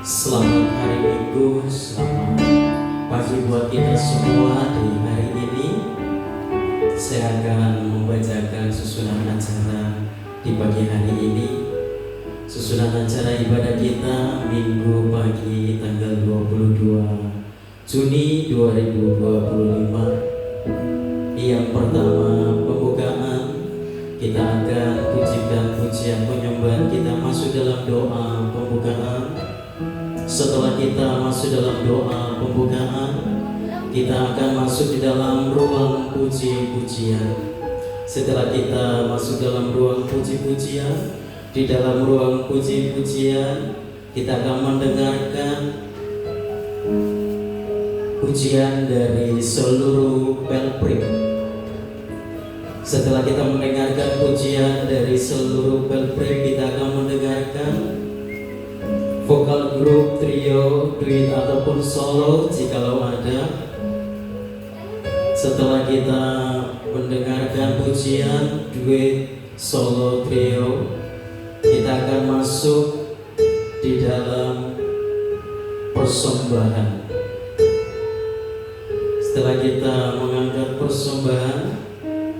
Selamat hari Minggu, selamat pagi buat kita semua. Di hari ini saya akan membacakan susunan acara di pagi hari ini. Susunan acara ibadah kita Minggu pagi tanggal 22 Juni 2025. Yang pertama, pembukaan. Kita akan pujikan pujian penyembahan, kita masuk dalam doa pembukaan. Setelah kita masuk dalam doa pembukaan, kita akan masuk di dalam ruang puji-pujian. Setelah kita masuk dalam ruang puji-pujian, di dalam ruang puji-pujian kita akan mendengarkan pujian dari seluruh Pelprim. Setelah kita mendengarkan pujian dari seluruh Pelprim, kita akan mendengarkan vokal grup, trio, duet ataupun solo jikalau ada. Setelah kita mendengarkan pujian, duet, solo, trio, kita akan masuk di dalam persembahan. Setelah kita mengangkat persembahan,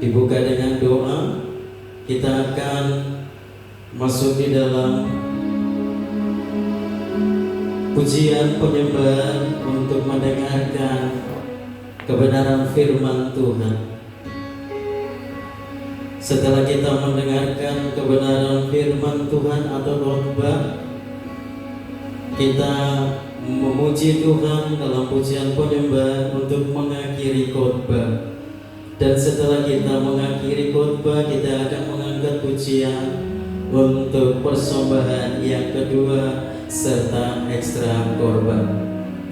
dibuka dengan doa, kita akan masuk di dalam pujian penyembahan untuk mendengarkan kebenaran firman Tuhan. Setelah kita mendengarkan kebenaran firman Tuhan atau khotbah, kita memuji Tuhan dalam pujian penyembahan untuk mengakhiri khotbah. Dan setelah kita mengakhiri khotbah, kita akan mengangkat pujian untuk persembahan yang kedua serta ekstra korban.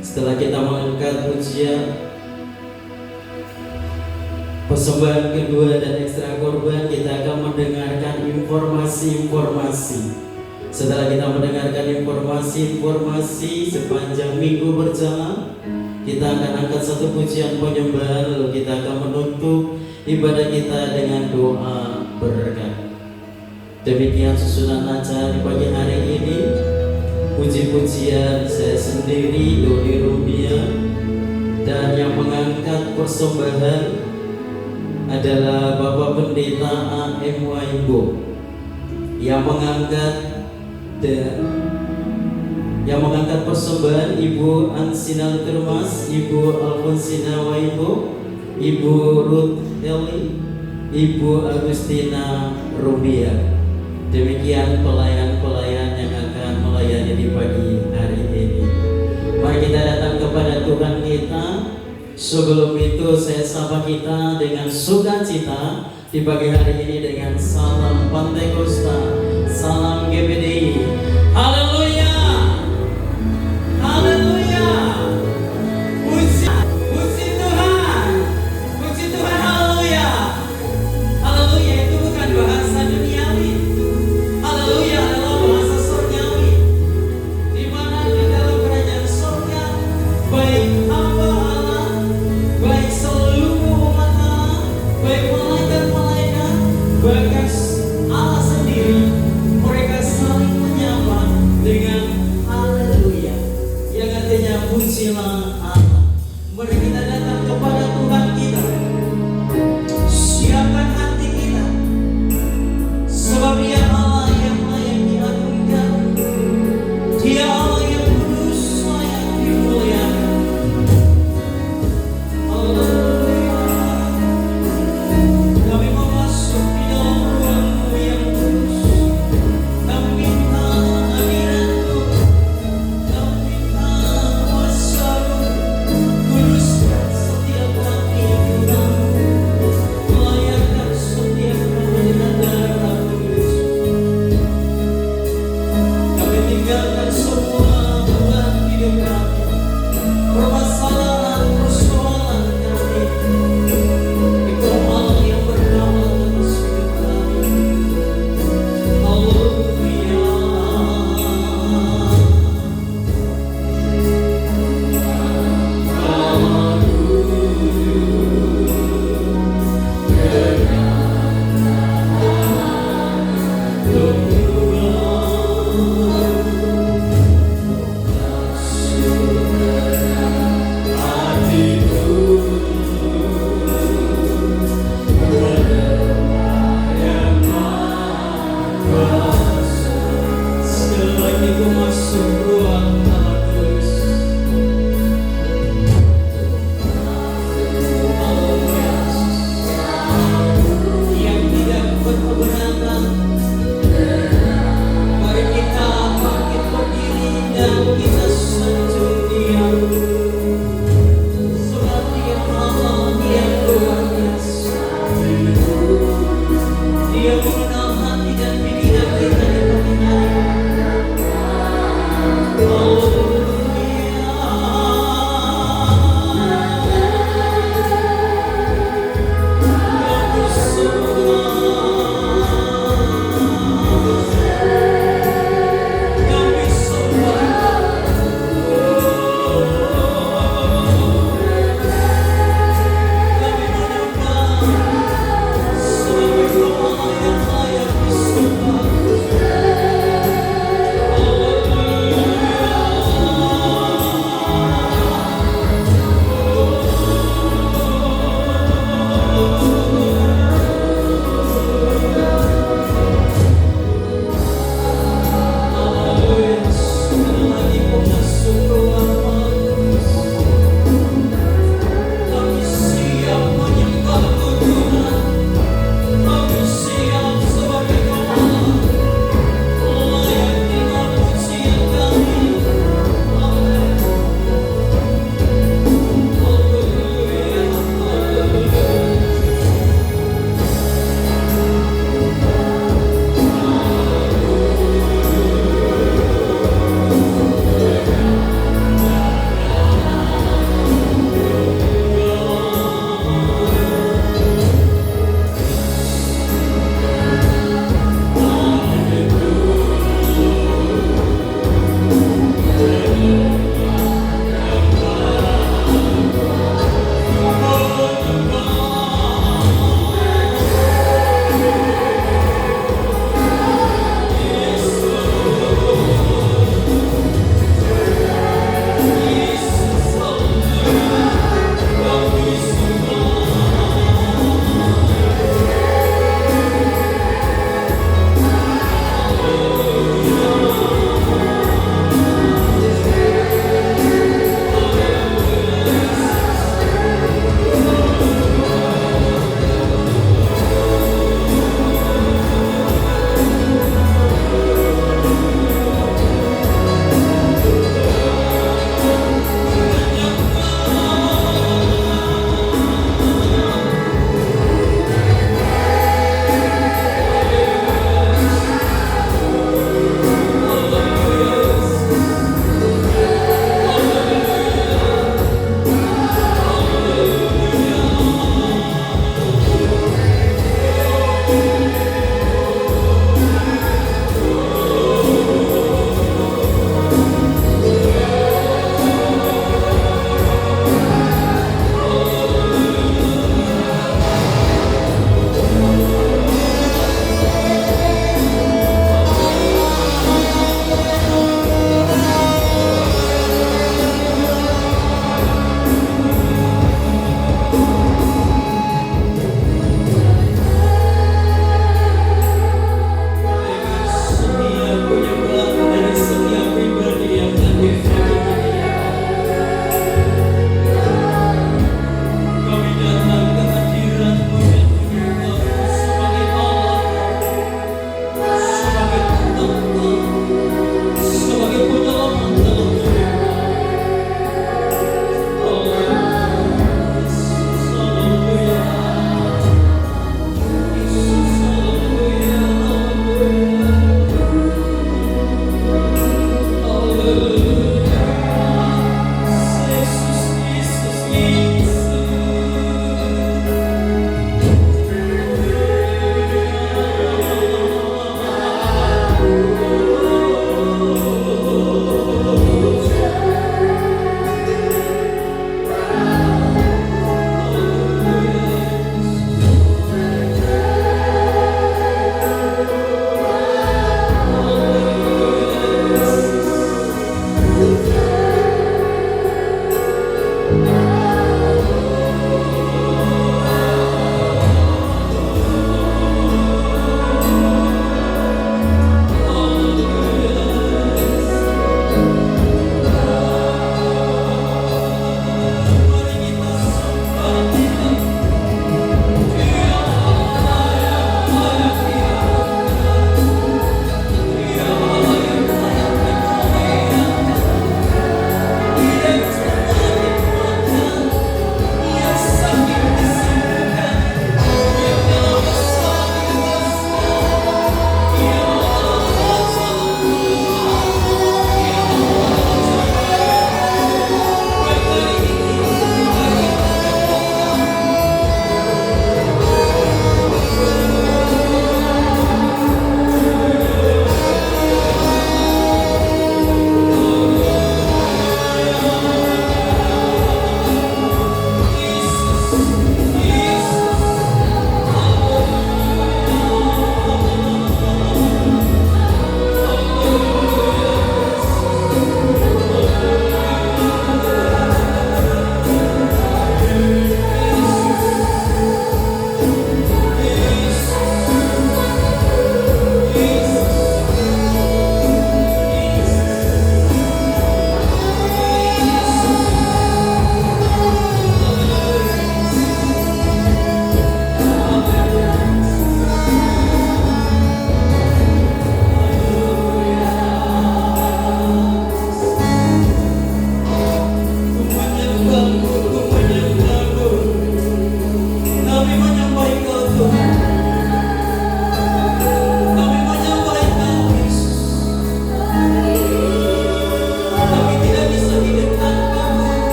Setelah kita mengangkat pujian persembahan kedua dan ekstra korban, kita akan mendengarkan informasi-informasi. Setelah kita mendengarkan informasi-informasi sepanjang minggu berjalan, kita akan angkat satu pujian penyembahan, lalu kita akan menutup ibadah kita dengan doa berkat. Demikian susunan acara di pagi hari ini. Puji-pujian saya sendiri, Doni Rumia, dan yang mengangkat persembahan adalah Bapak Pendeta A.M. Waibo. Yang mengangkat persembahan Ibu Ansina Termas, Ibu Alfonsina Waibo, Ibu Ruth Eli, Ibu Agustina Rumia. Demikian pelayan-pelayan yang akan melayani di pagi hari ini. Mari kita datang kepada Tuhan kita. Sebelum itu saya sapa kita dengan sukacita di pagi hari ini dengan salam Pantekosta, salam GBDI. Haleluya, haleluya, puji Tuhan, puji Tuhan, haleluya, haleluya. Itu bukan bahasa duniawi, haleluya adalah bahasa surgawi, di mana di dalam kerajaan surga baik hamba Allah, baik seluruh umat Allah, baik malaikat-malaikat, bahkan Allah sendiri, mereka saling menyapa dengan haleluya, yang artinya pujilah Allah. Mari kita datang kepada Tuhan kita, siapkan hati kita, sebab Dia Allah yang layak diagungkan, Dia Allah yang kudus layak dimuliakan. Haleluya. Kami mau masuk di dalam ruang-Mu yang kudus. Kami minta hadirat-Mu, kami minta kuasa-Mu, kuduskan setiap hati Tuhan, melayakkan setiap kami dengan darah Kudus. Kami tinggalkan semua ruang Maha Kudus. Haleluya. Yang tidak berkeberatan, mari kita bangkit berdiri dan kita sanjung Dia. Sebab Dia Allah, Dia luar biasa. Dia mengenal hati dan pikiran kita di pagi hari. Kami semua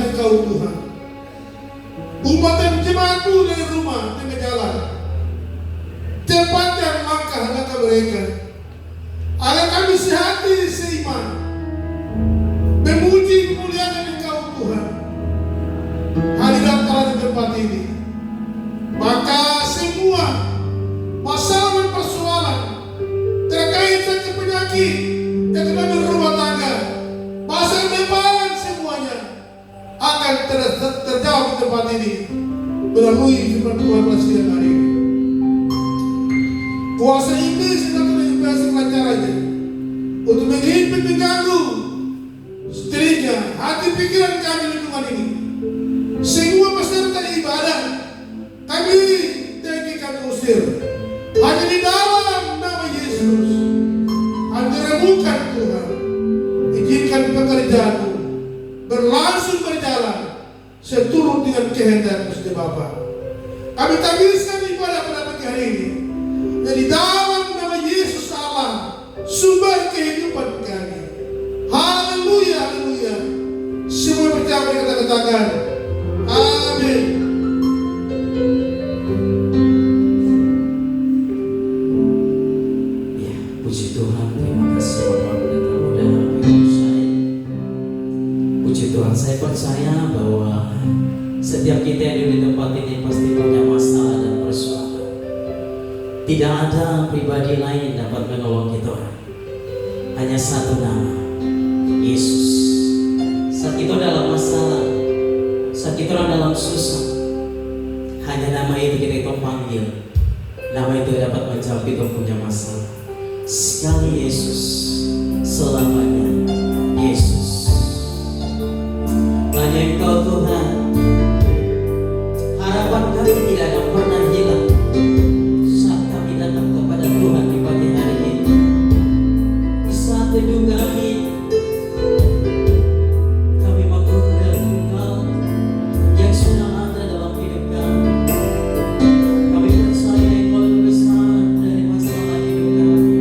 pekerjaan Engkau Tuhan. Umat dan jemaat-Mu dari rumah tengah jalan, cepatkan langkah mereka, agar kami sehati seiman, memuji memuliakan Engkau Tuhan. Hadiratlah di tempat ini, maka semua masalah dan persoalan terkait dengan penyakit, ekonomi rumah tangga, pasar lebaran semuanya akan terjawab di tempat ini melalui firman Tuhan pada siang hari ini. Kuasa iblis dan terlibat caranya untuk menghimpit, mengganggu setelahnya hati pikiran kami lingkungan ini. Semua peserta ibadah kami tinggikan usir hanya di dalam nama Yesus. Hanya remukkan Tuhan, izinkan pekerjaan-Mu berlangsung berjalan seturut dengan kehendak Gusti Bapa. Kami tabiskan ibadah pada pagi hari ini, dan di dalam nama Yesus Allah, sumber kehidupan kami. Haleluya, haleluya. Semua percaya kita katakan amin. Ya, puji Tuhan, terima kasih Bapak Pendeta Muda Wilsai. Puji Tuhan, saya percaya bahwa setiap kita yang ada di tempat ini pasti punya masalah dan persoalan. Tidak ada pribadi lain dapat menolong kita. Hanya satu nama, Yesus. Saat kita dalam masalah, saat kita dalam susah, hanya nama itu kita panggil. Nama itu dapat menjawab kita punya masalah. Sekali Yesus, selamanya Yesus. Hanya Engkau Tuhan. Harapan kami tidak akan pernah hilang saat kami datang kepada Tuhan di pagi hari ini. Di saat teduh kami mengundang Engkau yang sudah ada dalam hidup kami. Kami percaya Engkau lebih besar dari masalah hidup kami.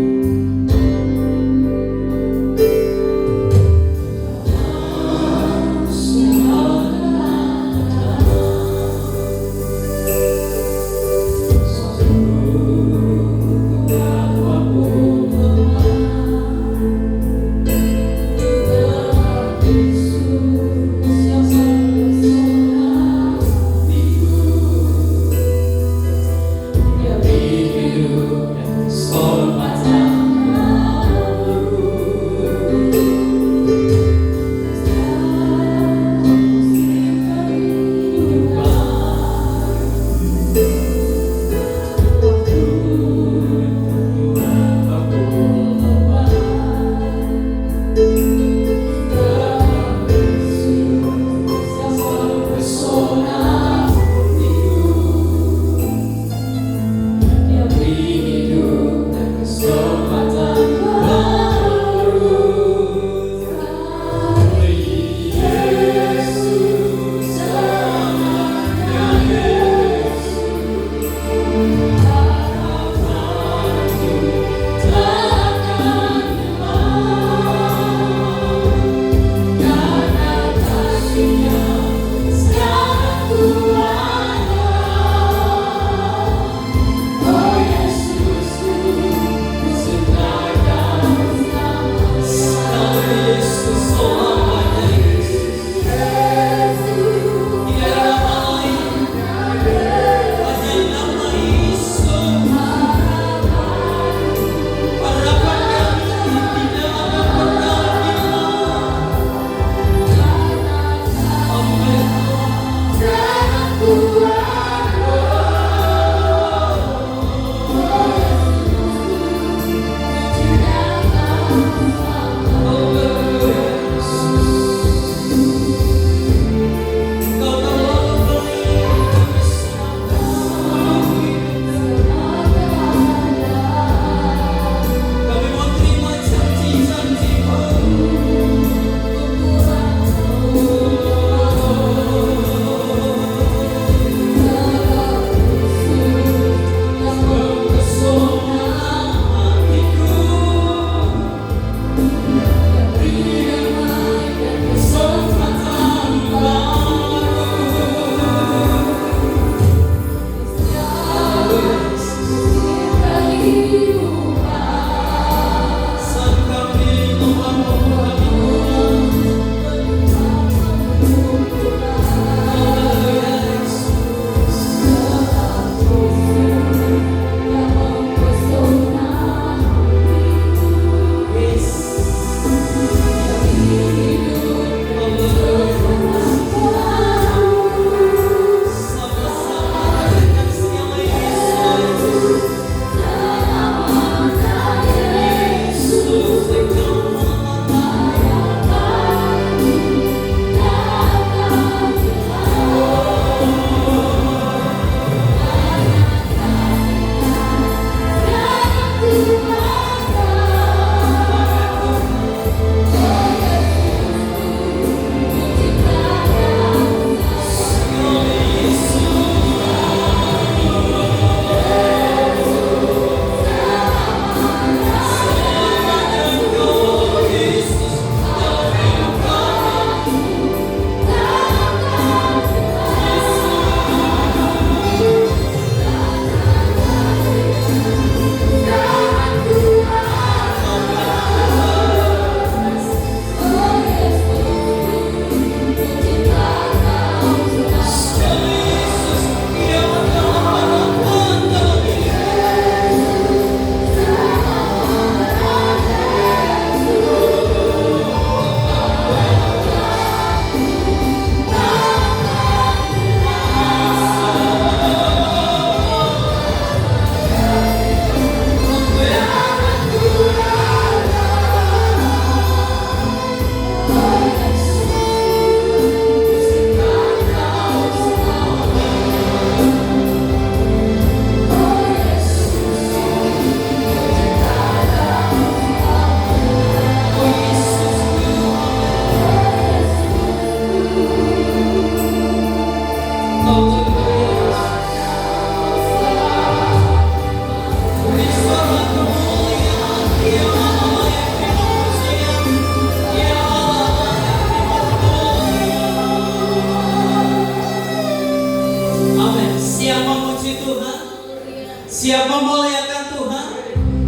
siap memuliakan Tuhan,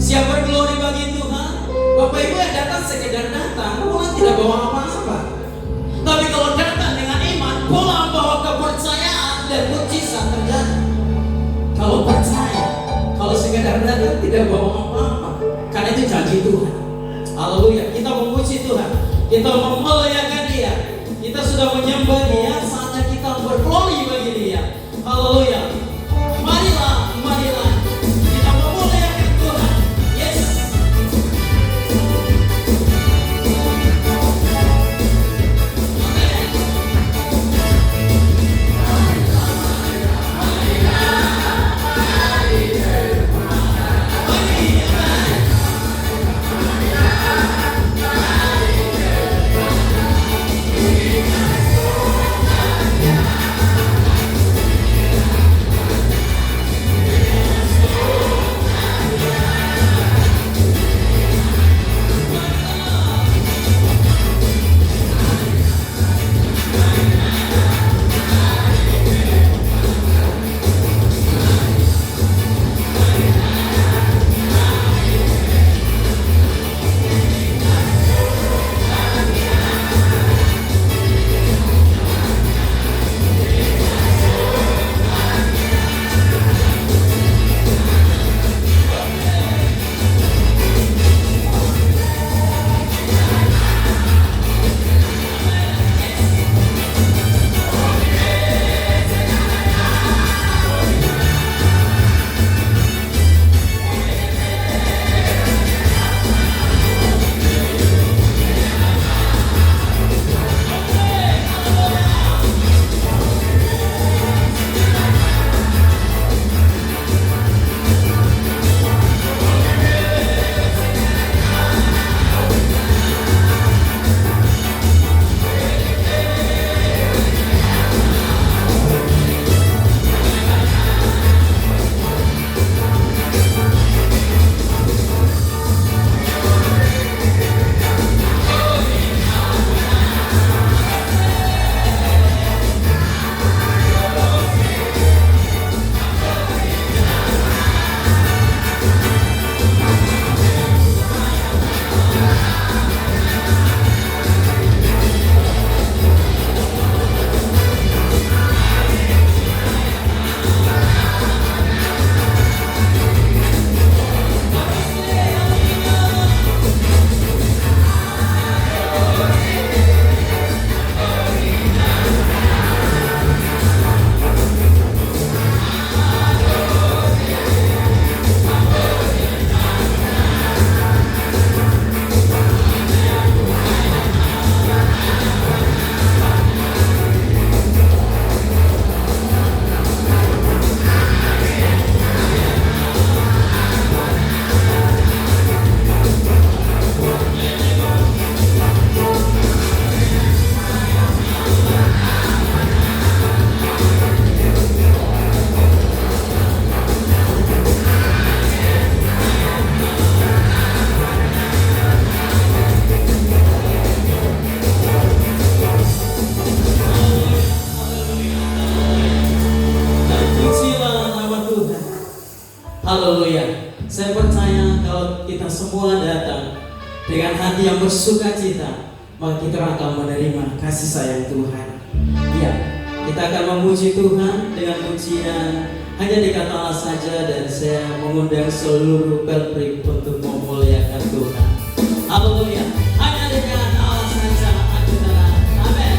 siap berglori bagi Tuhan. Bapak Ibu yang datang sekedar datang, pulang tidak bawa apa-apa. Tapi kalau datang dengan iman, pulang bawa kepercayaan dan mukjizat terjadi. Kalau percaya, kalau sekedar datang tidak bawa apa-apa, karena itu janji Tuhan. Haleluya, kita memuji Tuhan, kita memuliakan Dia, kita sudah menyembah Dia, saatnya kita berglori bagi Dia. Haleluya. Marilah, marilah kita memuliakan Tuhan. Yes. Haleluya. Saya percaya kalau kita semua datang dengan hati yang bersukacita, maka kita akan menerima kasih sayang Tuhan. Ya, kita akan memuji Tuhan dengan pujian hanya dikata Allah saja, dan saya mengundang seluruh pelprik untuk memuliakan Tuhan. Haleluya. Hanya dikata Allah saja, saudara. Amin.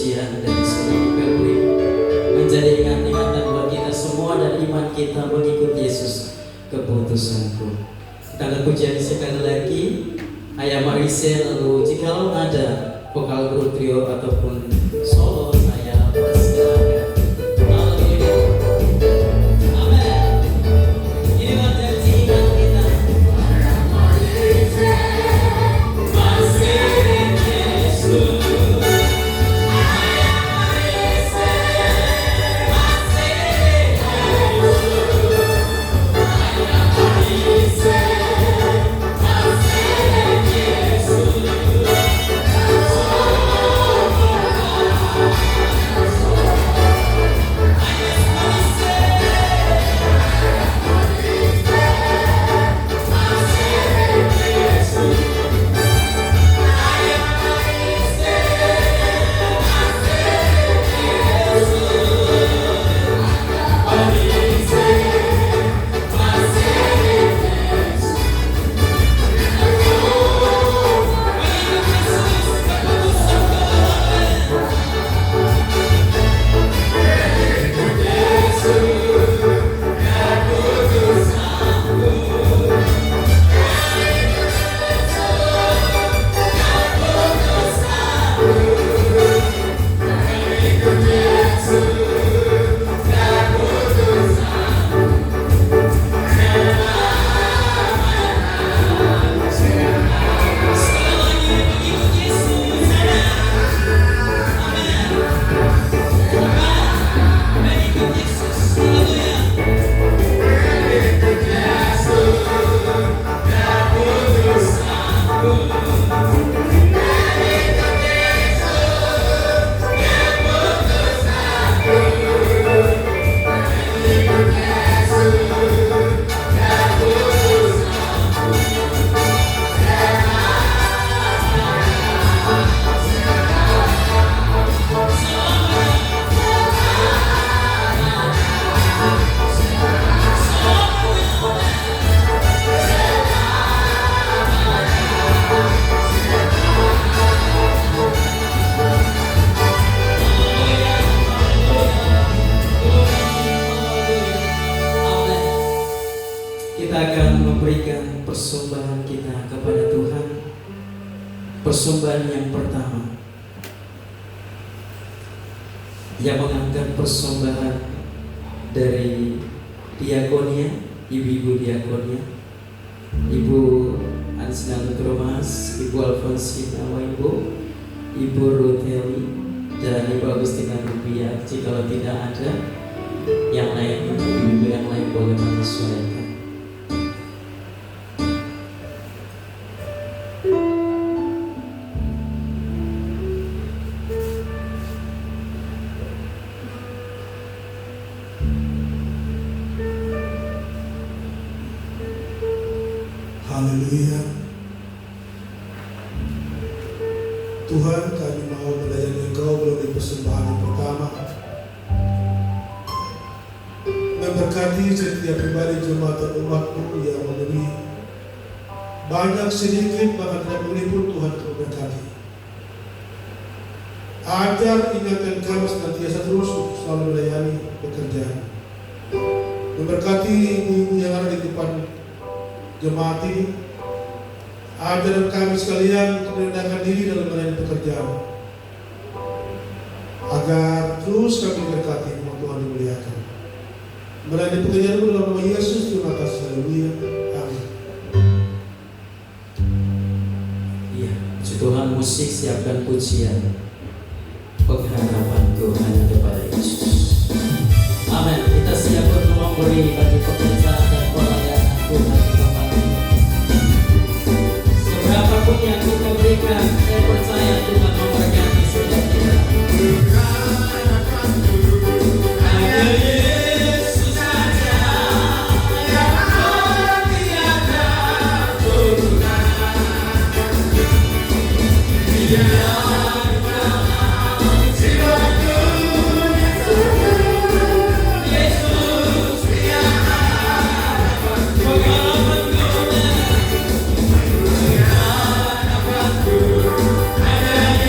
pujian dan semua kemuliaan menjadi ingatan buat kita semua dan iman kita mengikut Yesus keputusanku. Kita akan pujian sekali lagi Ayah Marise, lalu jika ada vokal grup trio ataupun solo saya persilakan. Haleluya. Amin. Inilah janji iman kita. Kita akan memberikan persembahan kita kepada Tuhan. Persembahan yang pertama, yang mengangkat persembahan dari diakonia, ibu-ibu diakonia, Ibu Ansina Nutromas, Ibu Alfonsina Waimbo, Ibu Ruteli, dan Ibu Agustina Rubia. Jika tidak ada yang lain, ibu-ibu yang lain boleh menyesuaikan. Haleluya. Tuhan, kami mau melayani Engkau melalui persembahan yang pertama, memberkati setiap pribadi jemaat dan umat-Mu yang memberi banyak sedikit, bahkan tidak memberi pun Tuhan memberkati. Ajar ingatan kami senantiasa terus selalu melayani pekerjaan. Memberkati ibu-ibu yang ada di depan jemaat ini, ajaran kami sekalian untuk merendahkan diri dalam melayani pekerjaan, agar terus kami berkati nama Tuhan dimuliakan. Melayani pekerjaan dalam nama Yesus, terima kasih. Haleluya. Amin. Iya, puji Tuhan, musik siapkan pujian. Pengharapanku hanya kepada Yesus. Amin. Kita siap untuk memberi bagi pekerjaan dan pelayanan Tuhan kembali. Seberapapun yang kita berikan, saya percaya Tuhan memberkati setiap kita. Hanya Yesus saja yang tiada Tuhan. Dia Hanya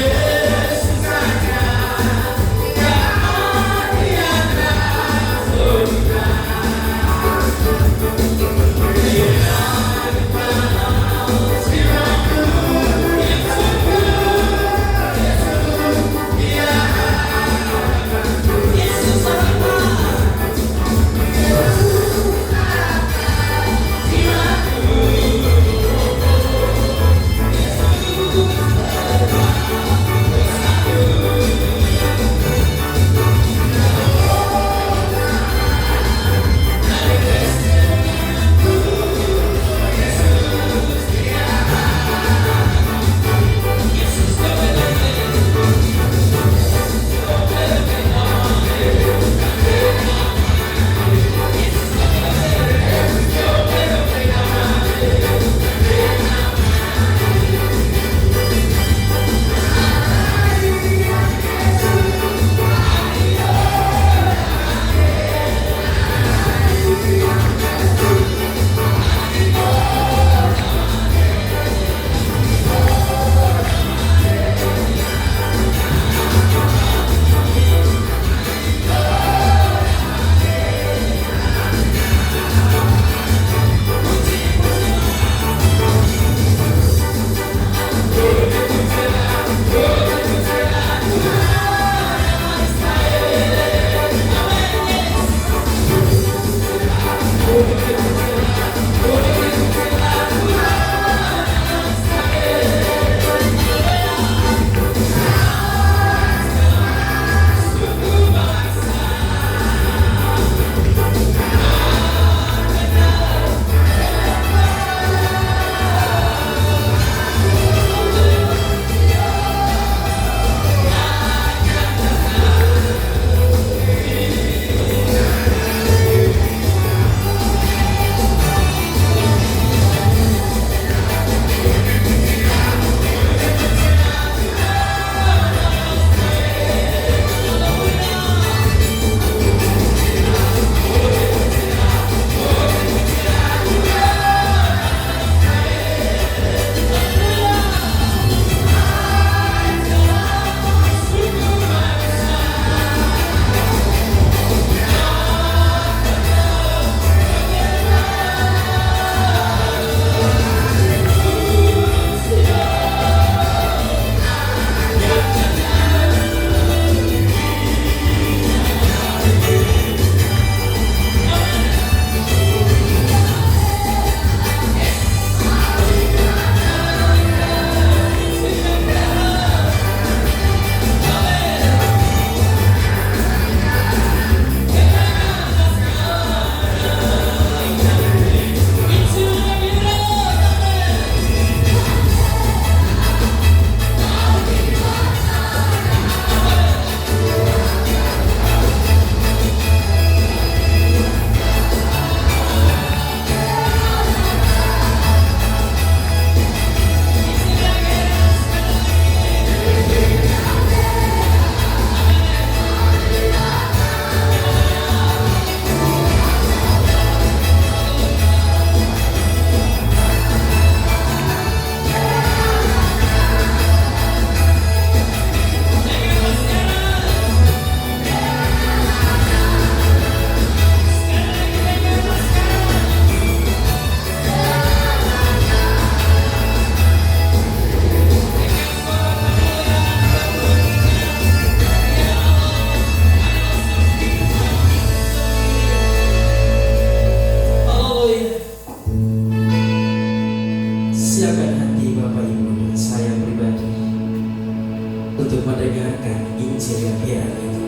mendengarkan Injil yang biar itu,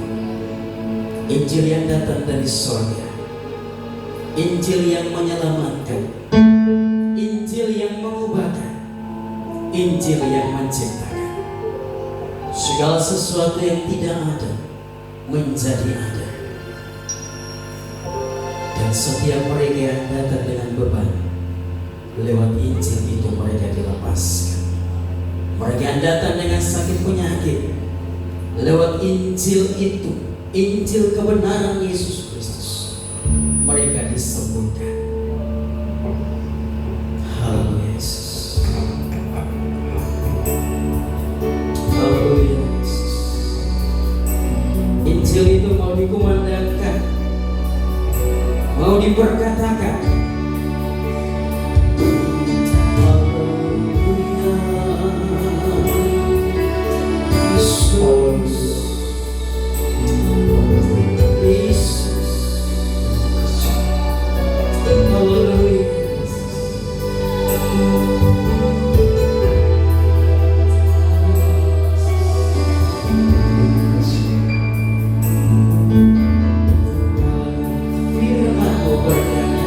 Injil yang datang dari sorga, Injil yang menyelamatkan, Injil yang mengubahkan, Injil yang menciptakan. Segala sesuatu yang tidak ada menjadi ada. Dan setiap mereka yang datang dengan beban, lewat Injil itu mereka dilepaskan. Mereka yang datang dengan sakit penyakit, lewat Injil itu, Injil kebenaran Yesus Kristus, mereka disembuhkan. Haleluya Yesus. Haleluya Yesus. Injil itu mau dikumandangkan, mau diperkatakan. Haleluya Yesus. Yesus. Haleluya. Firman-Mu berkata,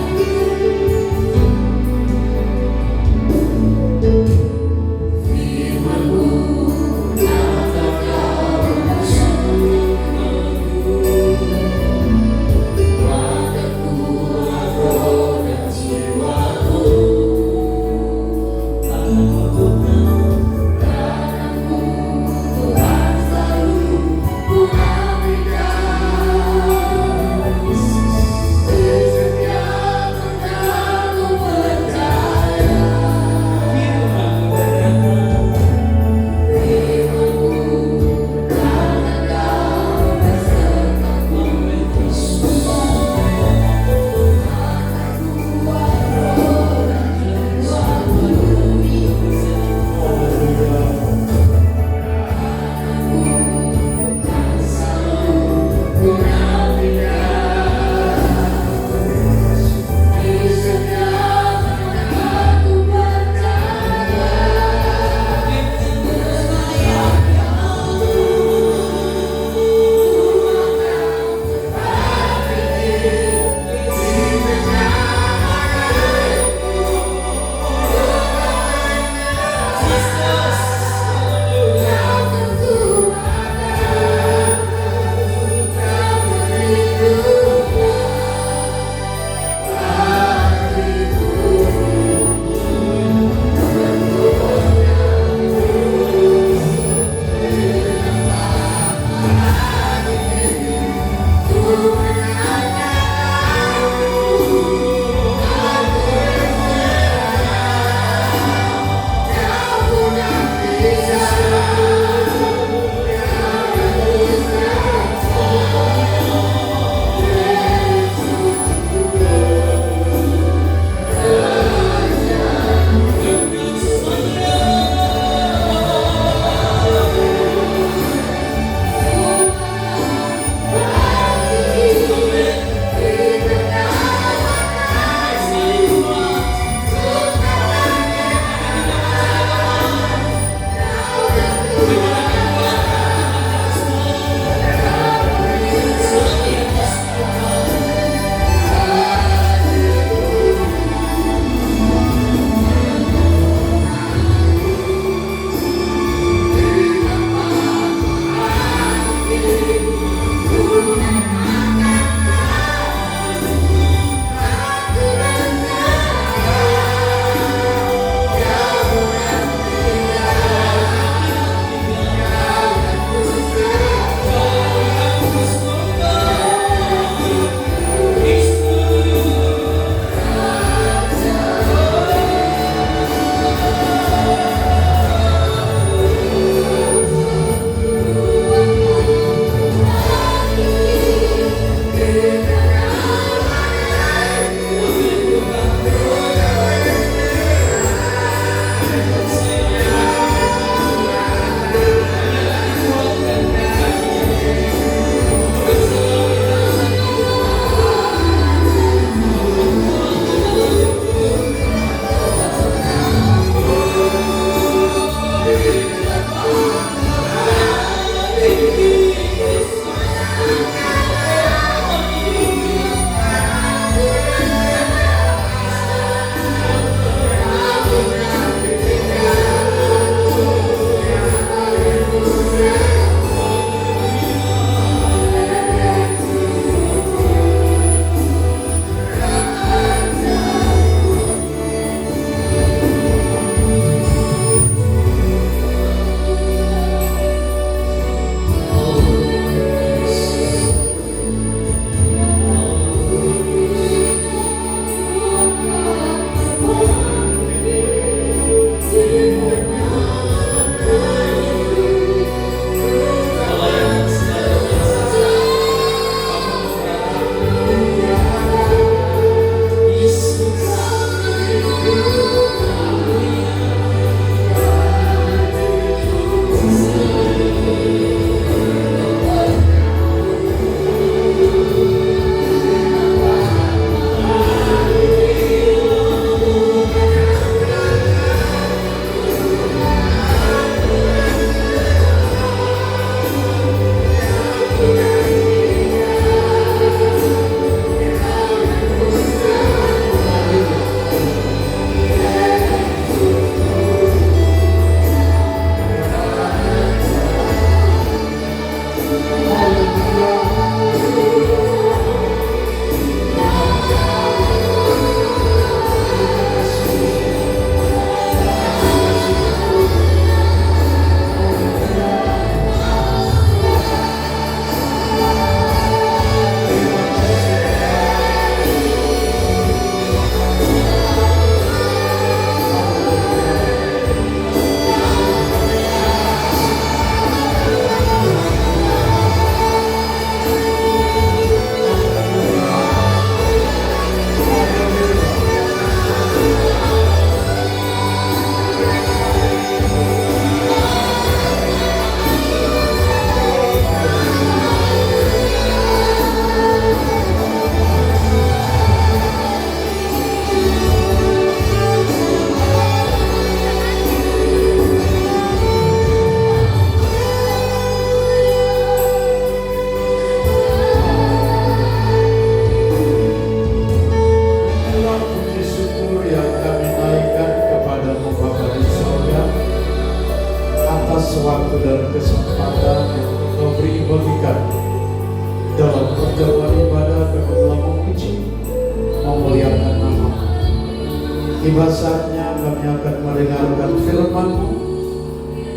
Tiba saatnya kami akan mendengarkan firman-Mu.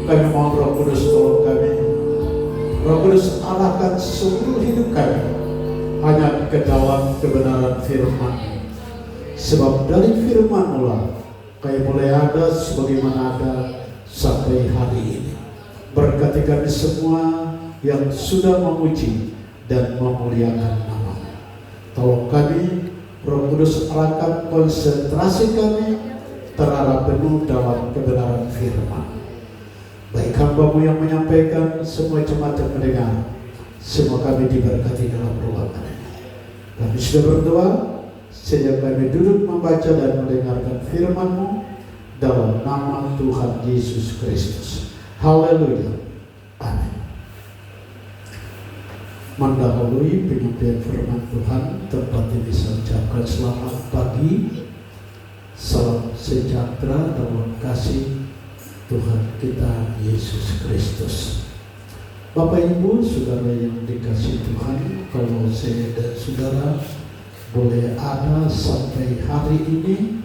Kami mohon Roh Kudus tolong kami. Roh Kudus arahkan seluruh hidup kami hanya ke dalam kebenaran firman. Sebab dari firman-Mu lah kami boleh ada sebagaimana ada sampai hari ini. Berkati kami semua yang sudah memuji dan memuliakan nama-Mu. Tolong kami, Roh Kudus, arahkan konsentrasi kami terarah penuh dalam kebenaran firman. Baik hamba-Mu yang menyampaikan, semua jemaat yang mendengar, semua kami diberkati dalam ruangan ini. Kami sudah berdoa, sejak kami duduk membaca dan mendengarkan firman-Mu dalam nama Tuhan Yesus Kristus. Haleluya. Amin. Mendahului penyampaian firman Tuhan, tempat ini saya ucapkan selamat pagi, salam sejahtera dalam kasih Tuhan kita Yesus Kristus. Bapak Ibu, saudara yang dikasih Tuhan, kalau saya dan saudara boleh ada sampai hari ini,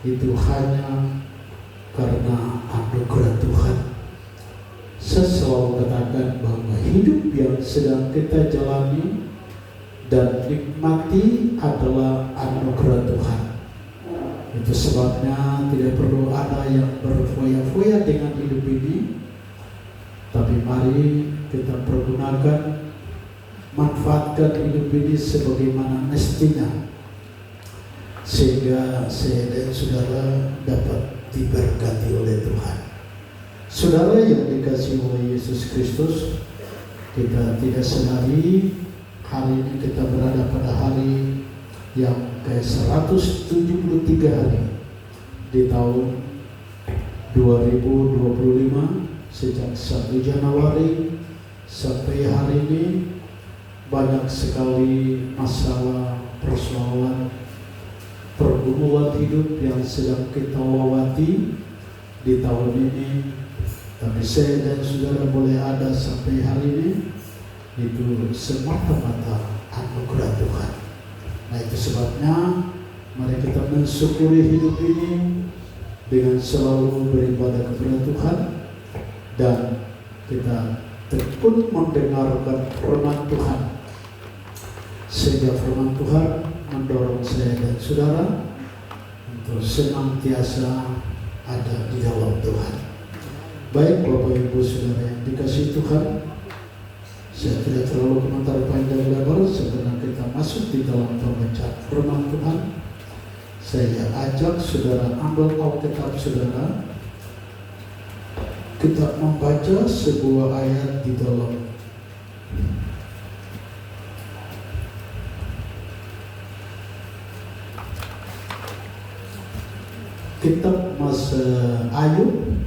itu hanya karena anugerah Tuhan. Saya selalu katakan bahwa hidup yang sedang kita jalani dan nikmati adalah anugerah Tuhan. Itu sebabnya tidak perlu ada yang berfoya-foya dengan hidup ini, tapi mari kita pergunakan, manfaatkan hidup ini sebagaimana mestinya, sehingga saya dan saudara dapat diberkati oleh Tuhan. Saudara yang dikasihi oleh Yesus Kristus, kita tidak sengaja hari ini kita berada pada hari yang ke-173 hari di tahun 2025. Sejak 1 Januari sampai hari ini banyak sekali masalah, persoalan, pergumulan hidup yang sedang kita lewati di tahun ini. Tapi saya dan saudara boleh ada sampai hari ini, itu semata-mata anugerah Tuhan. Nah, itu sebabnya mari kita mensyukuri hidup ini dengan selalu beribadah kepada Tuhan, dan kita tekun mendengarkan firman Tuhan, sehingga firman Tuhan mendorong saya dan saudara untuk senantiasa ada di dalam Tuhan. Baik Bapak Ibu Saudara yang dikasihi Tuhan, saya tidak terlalu komentar panjang lebar sebelum kita masuk di dalam pembacaan firman Tuhan. Saya ajak saudara ambil Alkitab saudara, kita membaca sebuah ayat di dalam kitab Ayub,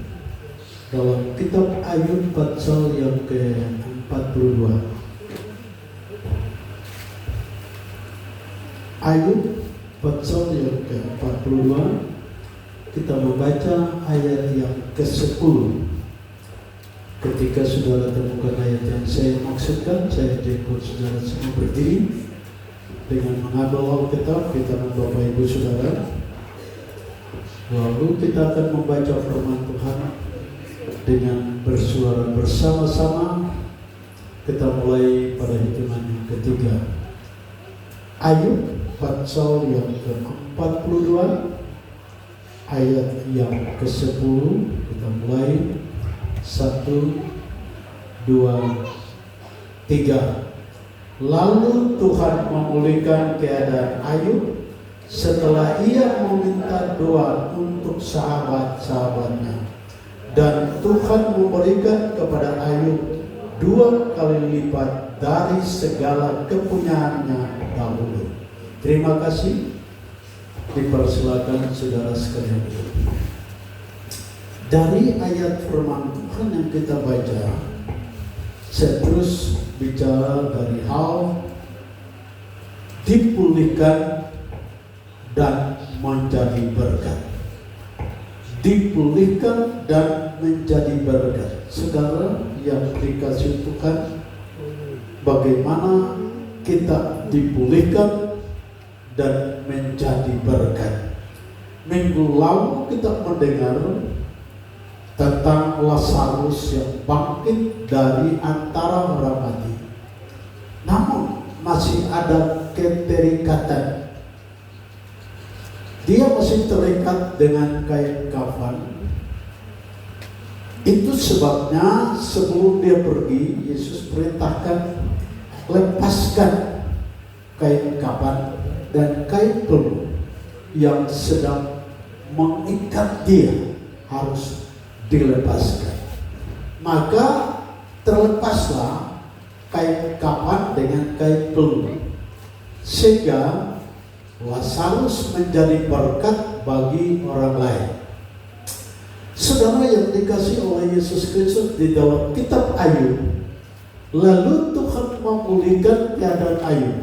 dalam kitab Ayub pasal yang ke-42. Ayub pasal yang ke-42, kita membaca ayat yang ke-10. Ketika saudara temukan ayat yang saya maksudkan, saya jemput saudara semua berdiri dengan mengambil Alkitab di tangan Bapak Ibu Saudara. Lalu kita akan membaca firman Tuhan dengan bersuara bersama-sama. Kita mulai pada hitungan yang ketiga. Ayub pasal yang ke-42 ayat yang ke-10. Kita mulai 1, 2, 3. Lalu Tuhan memulihkan keadaan Ayub setelah ia meminta doa untuk sahabat-sahabatnya, dan Tuhan memberikan kepada Ayub 2 kali lipat dari segala kepunyaannya dahulu. Terima kasih. Dipersilakan saudara sekalian. Dari ayat firman Tuhan yang kita baca, saya terus bicara dari hal dipulihkan dan menjadi berkat. Dipulihkan dan menjadi berkat. Saudara yang dikasih Tuhan, bagaimana kita dipulihkan dan menjadi berkat. Minggu lalu kita mendengar tentang Lazarus yang bangkit dari antara orang mati. Namun masih ada keterikatan. Dia masih terikat dengan kain kafan. Itu sebabnya sebelum dia pergi, Yesus perintahkan, lepaskan kain kafan dan kain peluh yang sedang mengikat dia harus dilepaskan. Maka terlepaslah kain kafan dengan kain peluh, sehingga Lazarus menjadi berkat bagi orang lain. Saudara yang dikasih oleh Yesus Kristus, di dalam kitab Ayub, lalu Tuhan memulihkan keadaan Ayub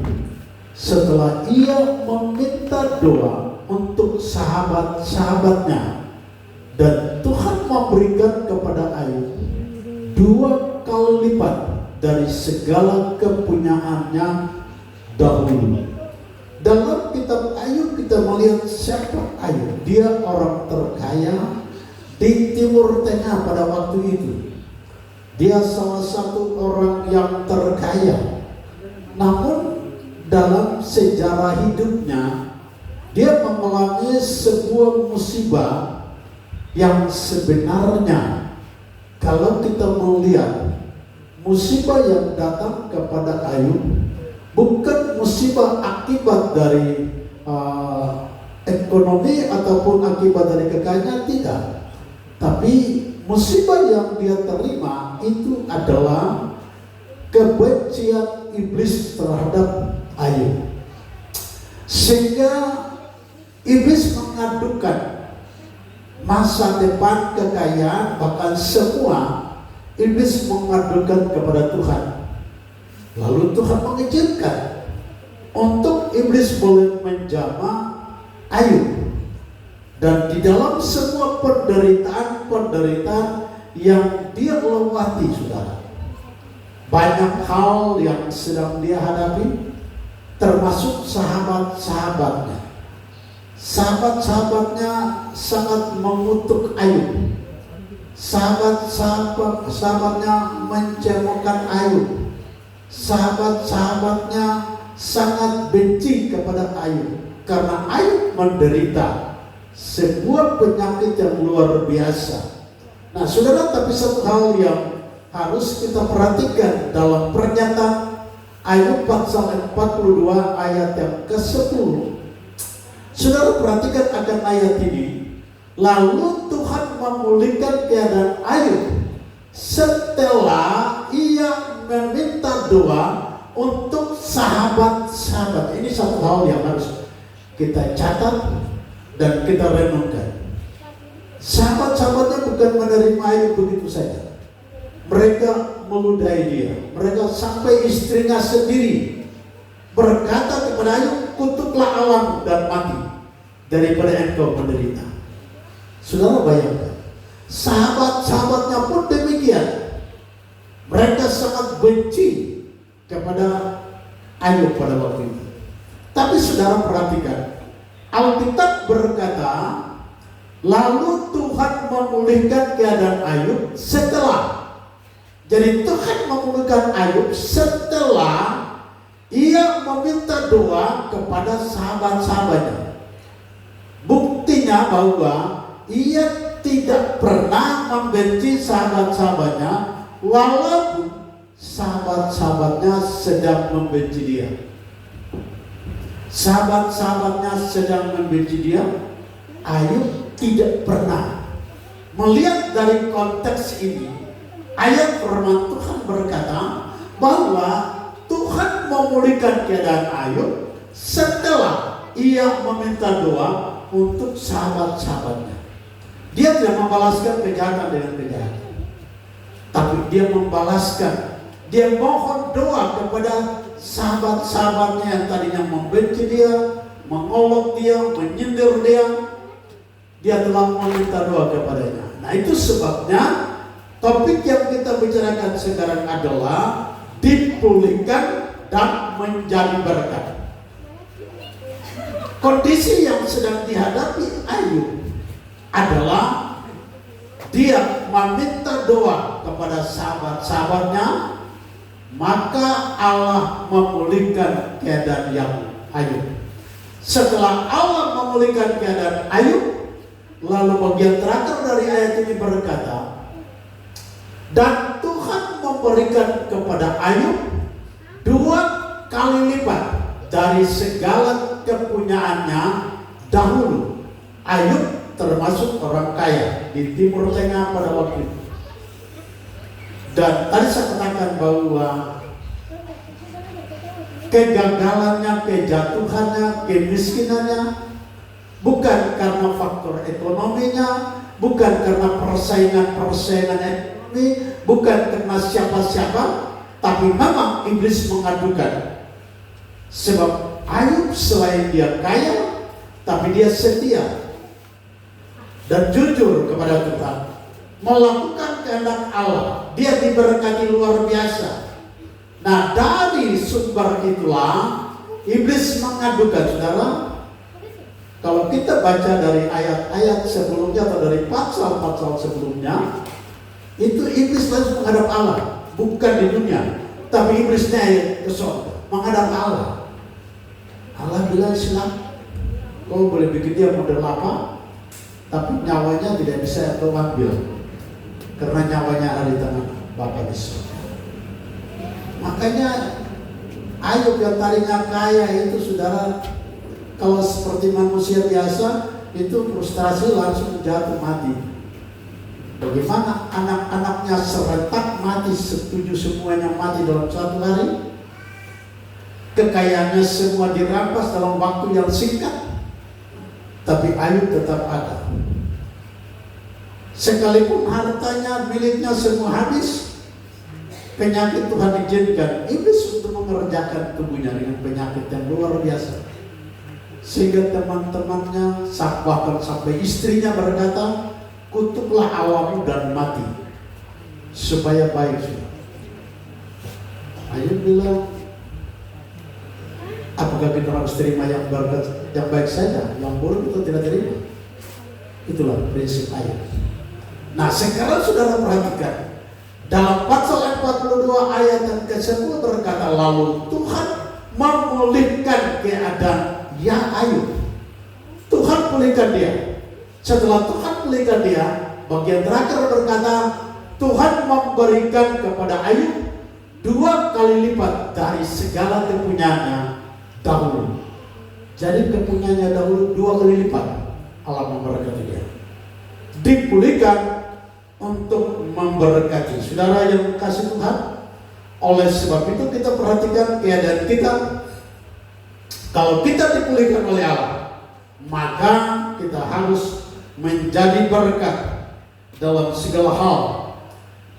setelah ia meminta doa untuk sahabat-sahabatnya, dan Tuhan memberikan kepada Ayub 2 kali lipat dari segala kepunyaannya dahulu. Dalam kitab Ayub kita melihat siapa Ayub. Dia orang terkaya di Timur Tengah pada waktu itu. Dia salah satu orang yang terkaya. Namun dalam sejarah hidupnya dia mengalami sebuah musibah yang sebenarnya kalau kita melihat musibah yang datang kepada Ayub bukan musibah akibat dari ekonomi ataupun akibat dari kekayaan, tidak. Tapi musibah yang dia terima itu adalah kebencian iblis terhadap Ayub. Sehingga iblis mengadukan masa depan, kekayaan, bahkan semua iblis mengadukan kepada Tuhan. Lalu Tuhan mengizinkan untuk iblis boleh menjamah Ayub. Dan di dalam semua penderitaan yang dia lewati, saudara, banyak hal yang sedang dia hadapi, termasuk sahabat-sahabatnya. Sahabat-sahabatnya sangat mengutuk Ayub. Sahabatnya mencemoohkan Ayub. Sahabat-sahabatnya sangat benci kepada Ayub karena Ayub menderita sebuah penyakit yang luar biasa. Nah, saudara, tapi satu hal yang harus kita perhatikan dalam pernyataan Ayub pasal 42 ayat yang ke-10. Saudara perhatikan akan ayat ini. Lalu Tuhan memulihkan keadaan Ayub setelah ia meminta doa untuk sahabat-sahabat. Ini satu hal yang harus kita catat dan kita renungkan. Sahabat-sahabatnya bukan menerima Ayub begitu saja. Mereka meludahi dia. Mereka sampai istrinya sendiri berkata kepada Ayub, kutuklah alam dan mati daripada engkau menderita. Saudara bayangkan, sahabat-sahabatnya pun demikian. Mereka sangat benci kepada Ayub pada waktu itu. Tapi saudara perhatikan, Alkitab berkata, lalu Tuhan memulihkan keadaan Ayub setelah. Jadi Tuhan memulihkan Ayub setelah ia meminta doa kepada sahabat-sahabatnya. Buktinya bahwa ia tidak pernah membenci sahabat-sahabatnya, walaupun sahabat-sahabatnya sedang membenci dia. Sahabat-sahabatnya sedang membenci dia, Ayub tidak pernah. Melihat dari konteks ini, ayat firman Tuhan berkata bahwa Tuhan memulihkan keadaan Ayub setelah ia meminta doa untuk sahabat-sahabatnya. Dia tidak membalaskan kejahatan dengan kejahatan, tapi dia membalaskan, dia mohon doa kepada sahabat-sahabatnya yang tadinya membenci dia, mengolok dia, menyindir dia. Dia telah meminta doa kepadanya. Nah, itu sebabnya topik yang kita bicarakan sekarang adalah dipulihkan dan menjadi berkat. Kondisi yang sedang dihadapi Ayub adalah dia meminta doa kepada sahabat-sahabatnya, maka Allah memulihkan keadaan yang Ayub. Setelah Allah memulihkan keadaan Ayub, lalu bagian terakhir dari ayat ini berkata, dan Tuhan memberikan kepada Ayub 2 kali lipat dari segala kepunyaannya dahulu. Ayub termasuk orang kaya di Timur Tengah pada waktu itu. Dan tadi saya katakan bahwa kegagalannya, kejatuhannya, kemiskinannya bukan karena faktor ekonominya, bukan karena persaingan ekonomi, bukan karena siapa-siapa, tapi memang iblis mengadukan. Sebab Ayub selain dia kaya, tapi dia setia dan jujur kepada Tuhan, melakukan kehendak Allah. Dia diberkati luar biasa. Nah, dari sumber itulah iblis mengadukan. Saudara, kalau kita baca dari ayat-ayat sebelumnya atau dari pasal-pasal sebelumnya, itu iblis langsung menghadap Allah, bukan di dunia, tapi iblisnya ke surga, menghadap Allah. Allah bilang, silakan, kau boleh bikin dia model apa, tapi nyawanya tidak bisa kau ambil, karena nyawanya ada di tangan Bapa di surga. Makanya Ayub yang tadinya kaya itu, saudara, kalau seperti manusia biasa itu frustrasi langsung jatuh mati. Bagaimana anak-anaknya serentak mati, setuju semuanya mati dalam satu hari. Kekayaannya semua dirampas dalam waktu yang singkat, tapi Ayub tetap ada. Sekalipun hartanya, miliknya semua habis, penyakit Tuhan izinkan iblis untuk mengerjakan tubuhnya dengan penyakit yang luar biasa, sehingga teman-temannya, bahkan sampai istrinya berkata, kutuklah awakmu dan mati supaya baik. Ayub bilang, apakah kita harus terima yang baik saja, yang buruk itu tidak terima? Itulah prinsip Ayub. Nah, sekarang saudara perhatikan, dalam pasal 42 ayat yang ke-10 berkata, lalu Tuhan memulihkan keadaan ya Ayub. Tuhan pulihkan dia. Setelah Tuhan pulihkan dia, bagian terakhir berkata, Tuhan memberikan kepada Ayub 2 kali lipat dari segala kepunyaannya dahulu. Jadi kepunyaannya dahulu 2 kali lipat Allah memberkati dia. Dipulihkan untuk memberkati. Saudara yang kasih Tuhan, oleh sebab itu kita perhatikan keadaan kita. Kalau kita dipulihkan oleh Allah, maka kita harus menjadi berkat dalam segala hal.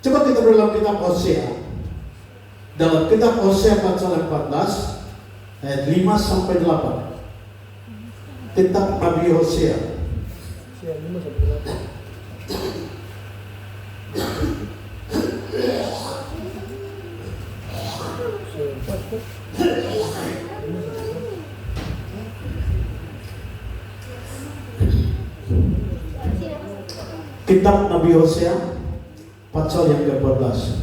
Coba kita dalam kitab Hosea. Dalam kitab Hosea pasal 14 ayat 5 sampai 8. Kitab Nabi Hosea. Kitab Nabi Hosea pasal yang ke-14.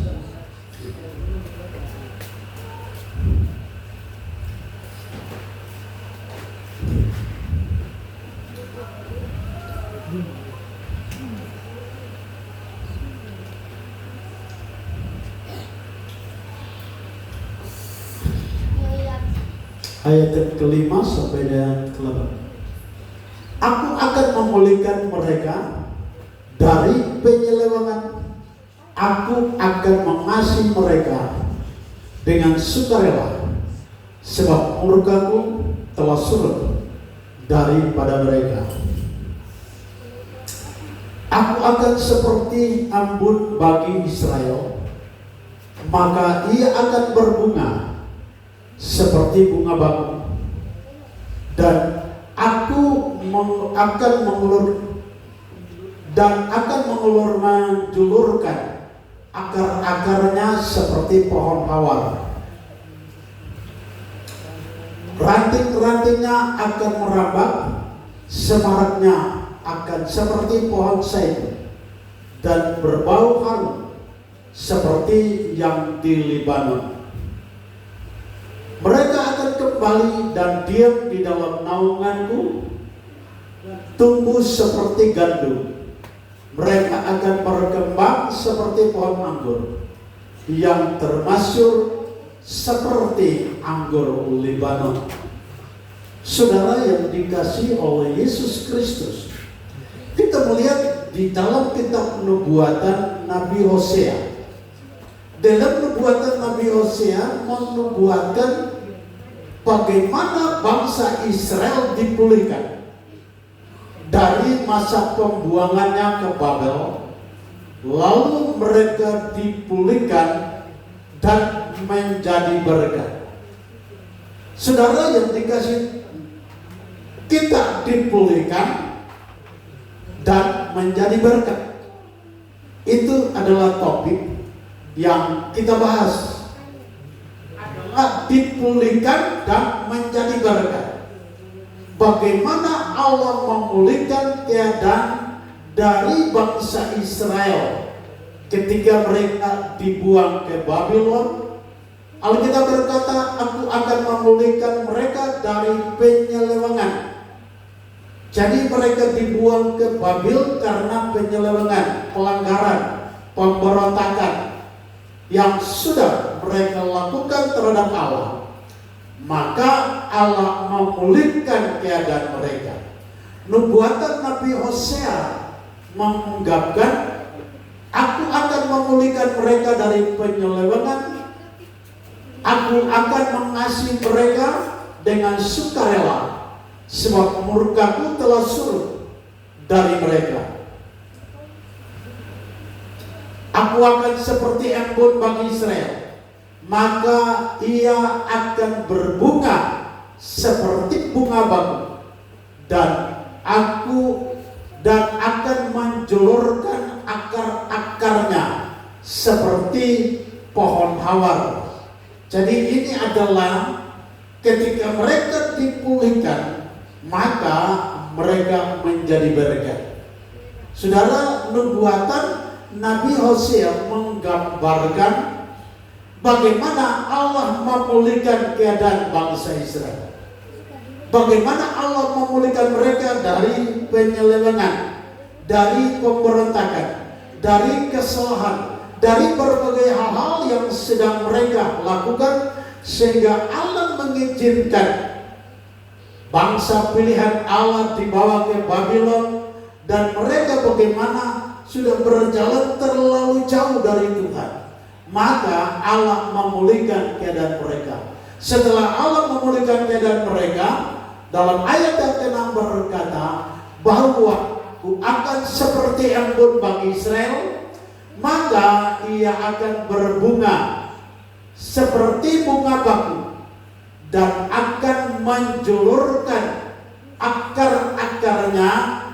Ayat yang kelima sampai dengan ke-8. Aku akan memulihkan mereka dari penyelewengan. Aku akan mengasihi mereka dengan sukarela, sebab murkaku telah surut daripada mereka. Aku akan seperti embun bagi Israel, maka ia akan berbunga seperti bunga bakung, dan aku akan menjulurkan akar-akarnya seperti pohon hawar. Ranting-rantingnya akan merambat, semaraknya akan seperti pohon zaitun, dan berbau harum seperti yang di Libanon. Mereka akan kembali dan diam di dalam naunganku, tumbuh seperti gandum. Mereka akan berkembang seperti pohon anggur yang termasyur seperti anggur Libanon. Saudara yang dikasihi oleh Yesus Kristus, kita melihat di dalam kitab nubuatan Nabi Hosea. Dalam nubuatan Nabi Hosea menubuatkan bagaimana bangsa Israel dipulihkan dari masa pembuangannya ke Babel, lalu mereka dipulihkan dan menjadi berkat. Saudara yang dikasih, kita dipulihkan dan menjadi berkat. Itu adalah topik yang kita bahas, adalah dipulihkan dan menjadi berkat. Bagaimana Allah memulihkan keadaan dari bangsa Israel ketika mereka dibuang ke Babylon. Alkitab berkata, aku akan memulihkan mereka dari penyelewengan. Jadi mereka dibuang ke Babel karena penyelewengan, pelanggaran, pemberontakan yang sudah mereka lakukan terhadap Allah. Maka Allah memulihkan keadaan mereka. Nubuatan Nabi Hosea mengungkapkan, aku akan memulihkan mereka dari penyelewengan. Aku akan mengasihi mereka dengan sukarela, sebab murkaku telah surut dari mereka. Aku akan seperti embun bagi Israel, maka ia akan berbunga seperti bunga bakung, dan akan menjulurkan akar-akarnya seperti pohon hawar. Jadi ini adalah ketika mereka dipulihkan, maka mereka menjadi berkat. Saudara, nubuatan Nabi Hosea menggambarkan bagaimana Allah memulihkan keadaan bangsa Israel. Bagaimana Allah memulihkan mereka dari penyelewengan, dari pemberontakan, dari kesalahan, dari berbagai hal-hal yang sedang mereka lakukan, sehingga Allah mengizinkan bangsa pilihan Allah dibawa ke Babylon, dan mereka bagaimana sudah berjalan terlalu jauh dari Tuhan. Maka Allah memulihkan keadaan mereka. Setelah Allah memulihkan keadaan mereka, dalam ayat yang ke-6 berkata bahwa aku akan seperti embun bagi Israel, maka ia akan berbunga seperti bunga bakung, dan akan menjulurkan akar-akarnya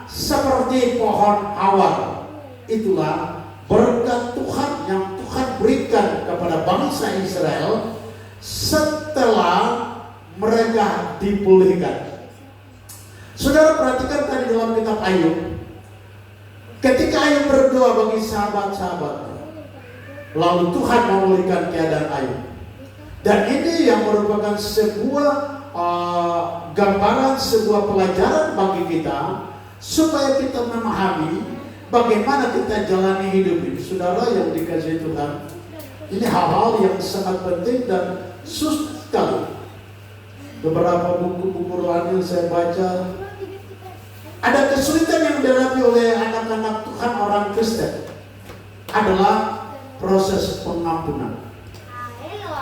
seperti pohon hawar. Itulah berkat Tuhan yang Tuhan berikan kepada bangsa Israel setelah mereka dipulihkan. Saudara perhatikan tadi dalam kitab Ayub, ketika Ayub berdoa bagi sahabat-sahabatnya, lalu Tuhan memulihkan keadaan Ayub. Dan ini yang merupakan sebuah gambaran, sebuah pelajaran bagi kita, supaya kita memahami bagaimana kita jalani hidup ini. Saudara yang dikasihi Tuhan, ini hal-hal yang sangat penting dan susah sekali. Beberapa buku-buku rohani yang saya baca, ada kesulitan yang dihadapi oleh anak-anak Tuhan orang Kristen adalah proses pengampunan.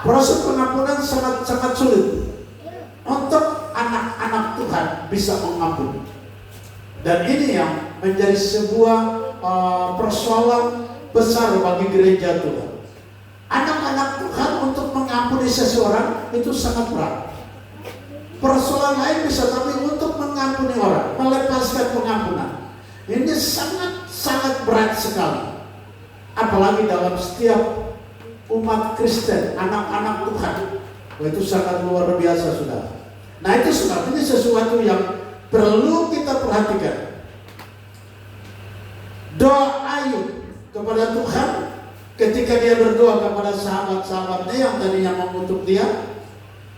Proses pengampunan sangat sulit untuk anak-anak Tuhan bisa mengampuni. Dan ini yang menjadi sebuah persoalan besar bagi gereja Tuhan. Anak-anak Tuhan untuk mengampuni seseorang itu sangat berat. Persoalan lain bisa, tapi untuk mengampuni orang, melepaskan pengampunan, ini sangat berat sekali. Apalagi dalam setiap umat Kristen, anak-anak Tuhan, itu sangat luar biasa, saudara. Nah, itu sebab ini sesuatu yang perlu kita perhatikan. Doa Ayub kepada Tuhan ketika dia berdoa kepada sahabat-sahabatnya yang tadinya mengutuk dia,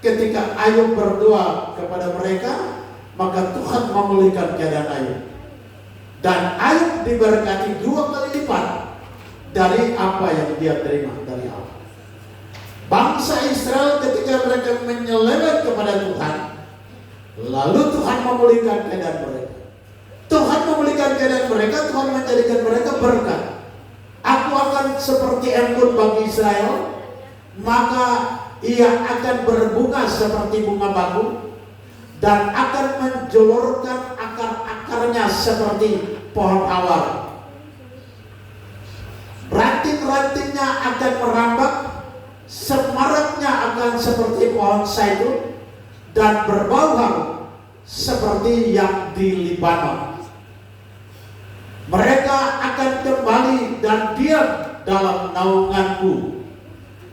ketika Ayub berdoa kepada mereka, maka Tuhan memulihkan keadaan Ayub. Dan Ayub diberkati 2 kali lipat dari apa yang dia terima dari Allah. Bangsa Israel ketika mereka menyeleweng kepada Tuhan, lalu Tuhan memulihkan keadaan mereka. Tuhan memulihkan keadaan mereka, Tuhan menjadikan mereka berkat. Aku akan seperti embun bagi Israel, maka ia akan berbunga seperti bunga bambu, dan akan menjulurkan akar-akarnya seperti pohon awar. Ranting-rantingnya akan merambat, semaraknya akan seperti pohon zaitun, dan berbau harum seperti yang di Libanon. Mereka akan kembali dan diam dalam naunganku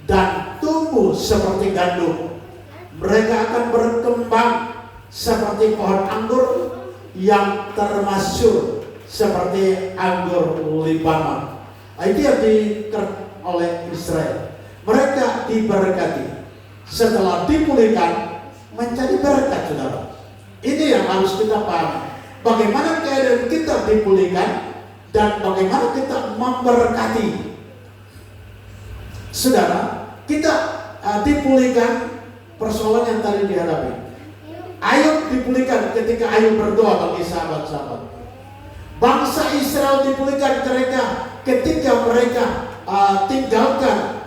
dan tumbuh seperti gandum. Mereka akan berkembang seperti pohon anggur yang termasyur seperti anggur Libanon. Itu yang dikerjakan oleh Israel. Mereka diberkati setelah dipulihkan menjadi berkat, saudara. Ini yang harus kita pahami. Bagaimana keadaan kita dipulihkan dan bagaimana kita memberkati. Saudara, kita dipulihkan persoalan yang tadi dihadapi. Ayub dipulihkan ketika Ayub berdoa bagi sahabat-sahabat. Bangsa Israel dipulihkan ketika mereka tinggalkan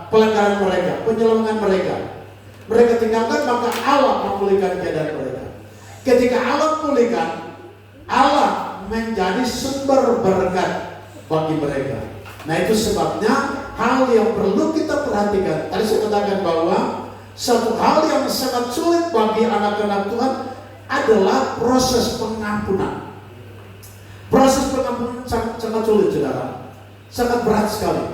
pelanggaran mereka, penyelewengan mereka. Mereka tinggalkan, maka Allah memulihkan keadaan mereka. Ketika Allah pulihkan, Allah menjadi sumber berkat bagi mereka. Nah, itu sebabnya hal yang perlu kita perhatikan. Tadi saya katakan bahwa satu hal yang sangat sulit bagi anak-anak Tuhan adalah proses pengampunan. Proses pengampunan sangat sulit, saudara. Sangat berat sekali.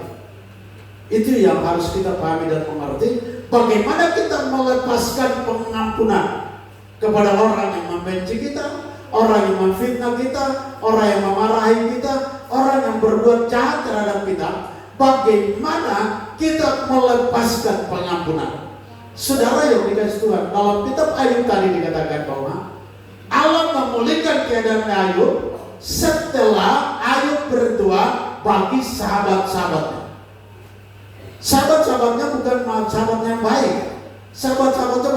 Itu yang harus kita pahami dan mengerti. Bagaimana kita melepaskan pengampunan kepada orang yang membenci kita, orang yang memfitnah kita, orang yang memarahi kita, orang yang berbuat jahat terhadap kita. Bagaimana kita melepaskan pengampunan? Saudara yang dikasihi Tuhan, dalam kitab Ayub tadi dikatakan bahwa Allah memulihkan keadaan Ayub setelah Ayub berdoa bagi sahabat-sahabatnya. Sahabat-sahabatnya bukan sahabatnya yang baik. Sahabat-sahabatnya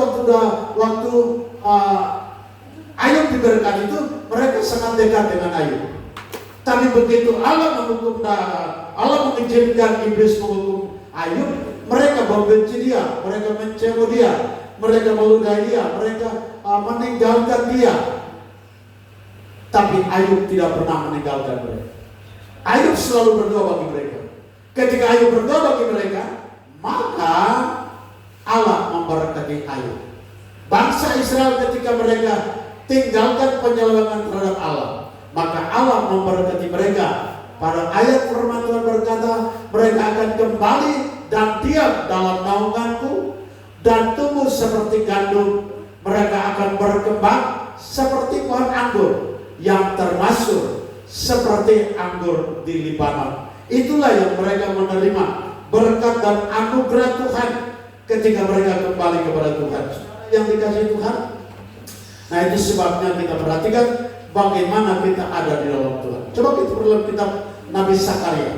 waktu Ayub diberkati itu mereka sangat dekat dengan Ayub. Tapi begitu Allah mengizinkan iblis menghukum Ayub, mereka membenci dia, mereka mencela dia, mereka meludahi dia, mereka meninggalkan dia. Tapi Ayub tidak pernah meninggalkan mereka. Ayub selalu berdoa bagi mereka. Ketika Ayub berdoa bagi mereka, maka Allah memberkati Ayub. Bangsa Israel ketika mereka tinggalkan penyelewengan terhadap Allah, maka Allah memberkati mereka. Pada ayat firman Tuhan berkata, mereka akan kembali dan diam dalam naunganku, dan tumbuh seperti gandum. Mereka akan berkembang seperti pohon anggur yang termasuk seperti anggur di Libanon. Itulah yang mereka menerima berkat dan anugerah Tuhan ketika mereka kembali kepada Tuhan. Yang dikasihi Tuhan, nah itu sebabnya kita perhatikan bagaimana kita ada di dalam Tuhan. Coba kita dalam kitab Nabi Zakaria.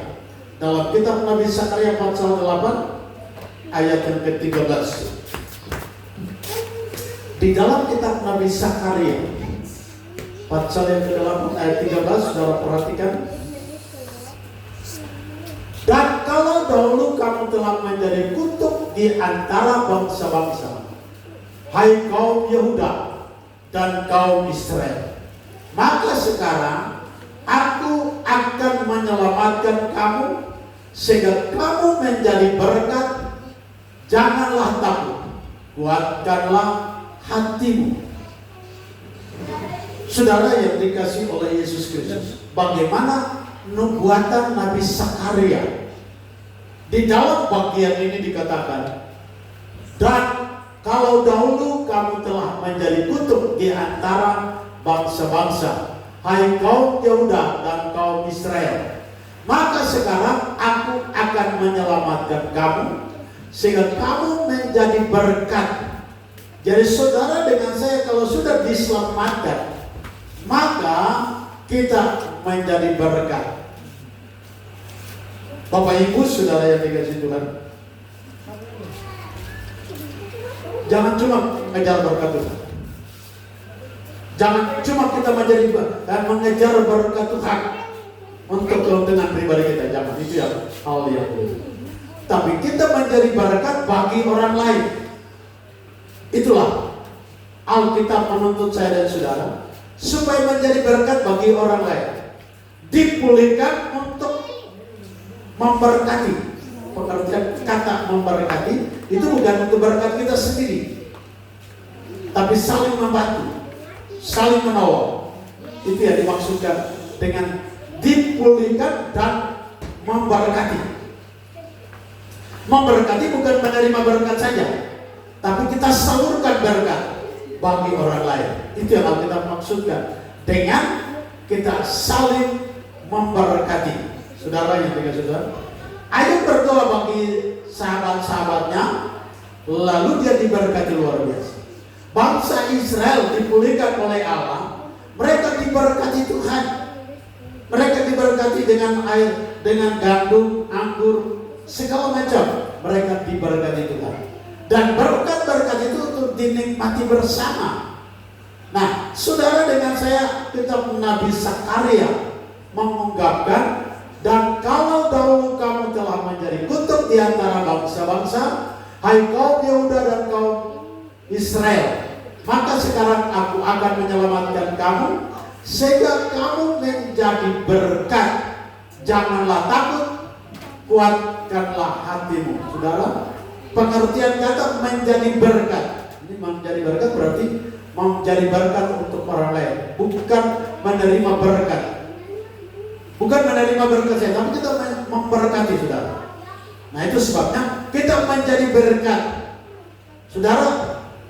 Dalam kitab Nabi Zakaria pasal 8 ayat yang ke-13. Di dalam kitab Nabi Zakaria pasal yang ke-8 ayat 13, saudara perhatikan. Dan kalau dahulu kamu telah menjadi kutuk di antara bangsa-bangsa, hai kaum Yehuda dan kaum Israel, maka sekarang aku akan menyelamatkan kamu sehingga kamu menjadi berkat. Janganlah takut, kuatkanlah hatimu. Saudara yang dikasihi oleh Yesus Kristus, bagaimana nubuatan Nabi Zakaria? Di dalam bagian ini dikatakan, dan kalau dahulu kamu telah menjadi kutuk di antara bangsa-bangsa, hai kaum Yehuda dan kaum Israel, maka sekarang aku akan menyelamatkan kamu sehingga kamu menjadi berkat. Jadi saudara dengan saya kalau sudah diselamatkan, maka kita menjadi berkat. Bapak Ibu saudara yang dikasihi Tuhan, jangan cuma mengejar berkat Tuhan. Jangan cuma kita menjadi dan mengejar berkat Tuhan untuk keuntungan pribadi kita. Jangan, itu ya hal yang buruk. Tapi kita menjadi berkat bagi orang lain. Itulah Alkitab menuntut saya dan saudara supaya menjadi berkat bagi orang lain. Dipulihkan untuk memberkati. Pengertian kata memberkati itu bukan untuk berkat kita sendiri, tapi saling membantu, saling menolong. Itu yang dimaksudkan dengan dipulihkan dan memberkati. Memberkati bukan menerima berkat saja, tapi kita salurkan berkat bagi orang lain. Itu yang Alkitab maksudkan dengan kita saling memberkati. Saudara yang dikasihi Tuhan, Ayub berdoa bagi sahabat-sahabatnya, lalu dia diberkati luar biasa. Bangsa Israel dipulihkan oleh Allah, mereka diberkati Tuhan. Mereka diberkati dengan air, dengan gandum, anggur, segala macam. Mereka diberkati Tuhan. Dan berkat-berkat itu untuk dinikmati bersama. Nah, saudara dengan saya kitab Nabi Zakaria mengungkapkan, dan kalau dahulu kamu telah menjadi kutuk di antara bangsa-bangsa, hai kaum Yehuda dan kaum Israel, maka sekarang aku akan menyelamatkan kamu sehingga kamu menjadi berkat. Janganlah takut, kuatkanlah hatimu. Saudara, pengertian kata menjadi berkat. Ini menjadi berkat berarti menjadi berkat untuk orang lain, bukan menerima berkat. Bukan menerima berkat saya, tapi kita memberkati saudara. Nah itu sebabnya kita menjadi berkat. Saudara,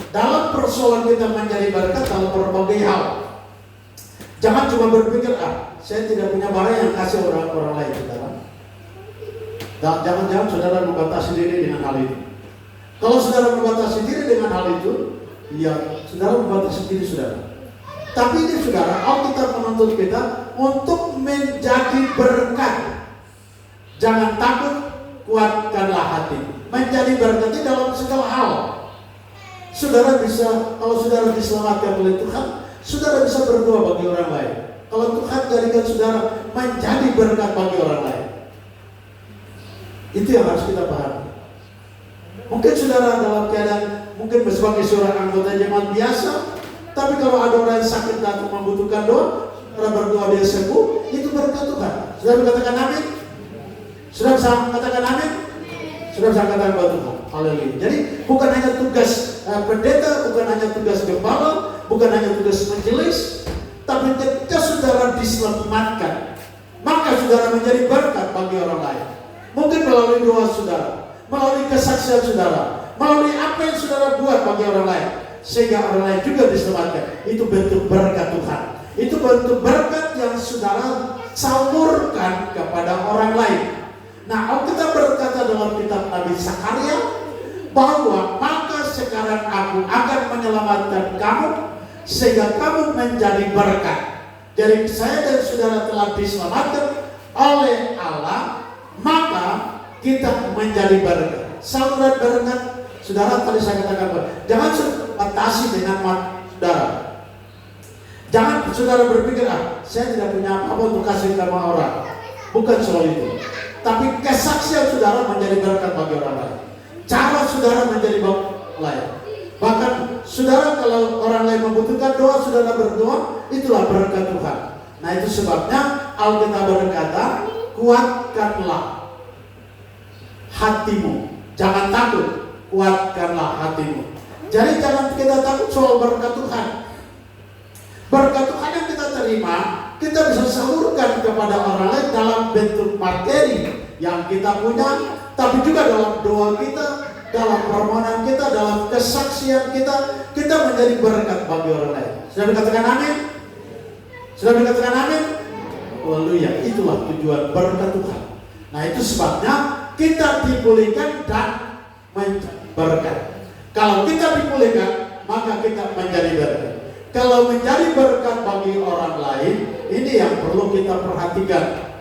dalam persoalan kita menjadi berkat dalam berbagai hal. Jangan cuma berpikir, saya tidak punya barang yang kasih orang lain, saudara. Jangan-jangan saudara membatasi diri dengan hal itu. Kalau saudara membatasi diri dengan hal itu, ya saudara membatasi diri saudara. Tapi ini saudara, Alkitab menuntut kita untuk menjadi berkat. Jangan takut, kuatkanlah hati. Menjadi berkat dalam segala hal. Saudara bisa, kalau saudara diselamatkan oleh Tuhan, saudara bisa berdoa bagi orang lain. Kalau Tuhan jadikan saudara menjadi berkat bagi orang lain, itu yang harus kita pahami. Mungkin saudara dalam keadaan, mungkin sebagai seorang anggota jemaat biasa, tapi kalau ada orang yang sakit atau membutuhkan doa, orang berdoa dia sembuh, itu berkat Tuhan. Sudah katakan amin? Sudah bisa katakan amin? Sudah bisa katakan buat Tuhan. Haleluya. Jadi bukan hanya tugas pendeta, bukan hanya tugas gembala, bukan hanya tugas majelis, tapi ketika saudara diselamatkan, maka saudara menjadi berkat bagi orang lain. Mungkin melalui doa saudara, melalui kesaksian saudara, Melalui apa yang saudara buat bagi orang lain, sehingga orang lain juga diselamatkan. Itu bentuk berkat Tuhan. Itu bentuk berkat yang saudara salurkan kepada orang lain. Nah, Alkitab berkata dalam kitab Nabi Zakaria bahwa maka sekarang aku akan menyelamatkan kamu sehingga kamu menjadi berkat. Jadi saya dan saudara telah diselamatkan oleh Allah, maka kita menjadi berkat. Saluran berkat, saudara tadi saya katakan, jangan batasi dengan saudara. Jangan saudara berpikir, saya tidak punya apa-apa untuk kasih sama orang. Bukan soal itu. Tapi kesaksian saudara menjadi berkat bagi orang lain. Cara saudara menjadi berkat lain. Bahkan saudara kalau orang lain membutuhkan doa, saudara berdoa, itulah berkat Tuhan. Nah, itu sebabnya Alkitab berkata, kuatkanlah hatimu. Jangan takut, kuatkanlah hatimu. Jadi jangan kita takut soal berkat Tuhan. Berkat Tuhan yang kita terima, kita bisa salurkan kepada orang lain dalam bentuk materi yang kita punya, tapi juga dalam doa kita, dalam permohonan kita, dalam kesaksian kita, kita menjadi berkat bagi orang lain. Sudah dikatakan amin? Sudah dikatakan amin? Haleluya, itulah tujuan berkat Tuhan. Nah, itu sebabnya kita dipulihkan dan menjadi berkat. Kalau kita dipulihkan, maka kita menjadi berkat. Kalau menjadi berkat bagi orang lain, ini yang perlu kita perhatikan.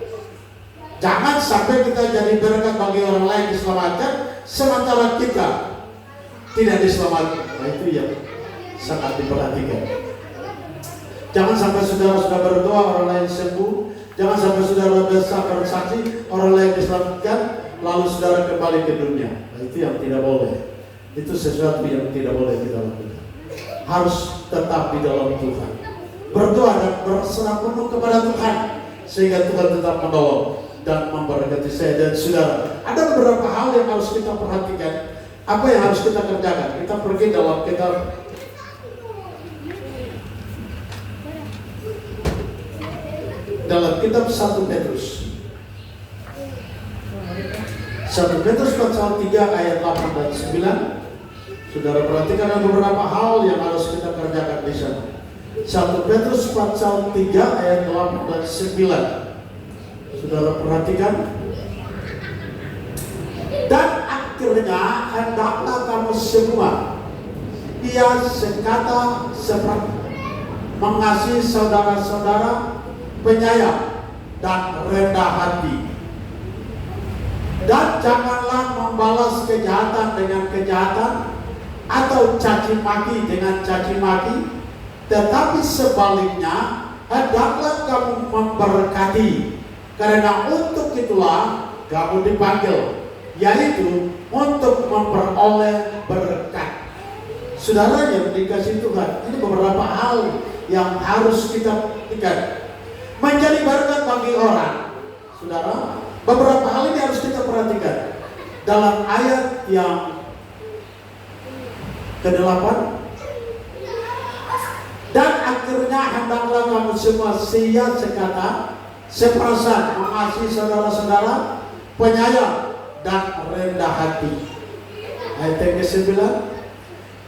Jangan sampai kita jadi berkat bagi orang lain diselamatkan, sementara kita tidak diselamatkan. Nah, itu yang sangat diperhatikan. Jangan sampai saudara sudah berdoa orang lain sembuh. Jangan sampai saudara bersaksi orang lain diselamatkan, lalu saudara kembali ke dunia. Nah, itu yang tidak boleh. Itu sesuatu yang tidak boleh kita lakukan. Harus tetap di dalam Tuhan, berdoa dan berserah penuh kepada Tuhan, sehingga Tuhan tetap menolong dan memberkati saya dan saudara. Ada beberapa hal yang harus kita perhatikan. Apa yang harus kita kerjakan? Kita pergi dalam kitab kitab 1 Petrus. 1 Petrus pasal 3 ayat 8 dan 9. Saudara perhatikan ada beberapa hal yang harus kita kerjakan di sana. 1 Petrus pasal 3 ayat 8 dan 9. Saudara perhatikan. Dan akhirnya hendaklah kamu semua ia sekata seperti mengasihi saudara-saudara, penyayang dan rendah hati. Dan janganlah membalas kejahatan dengan kejahatan atau caci maki dengan caci maki, tetapi sebaliknya hendaklah kamu memberkati, karena untuk itulah kamu dipanggil, yaitu untuk memperoleh berkat. Saudara yang dikasih Tuhan, ini beberapa hal yang harus kita perhatikan. Menjadi berkat bagi orang, saudara, beberapa hal ini harus kita perhatikan. Dalam ayat yang ke-8, dan akhirnya hendaklah kamu semua sia sekata, seperasaan, mengasihi saudara-saudara, penyayang dan rendah hati. Ayat yang ke-9,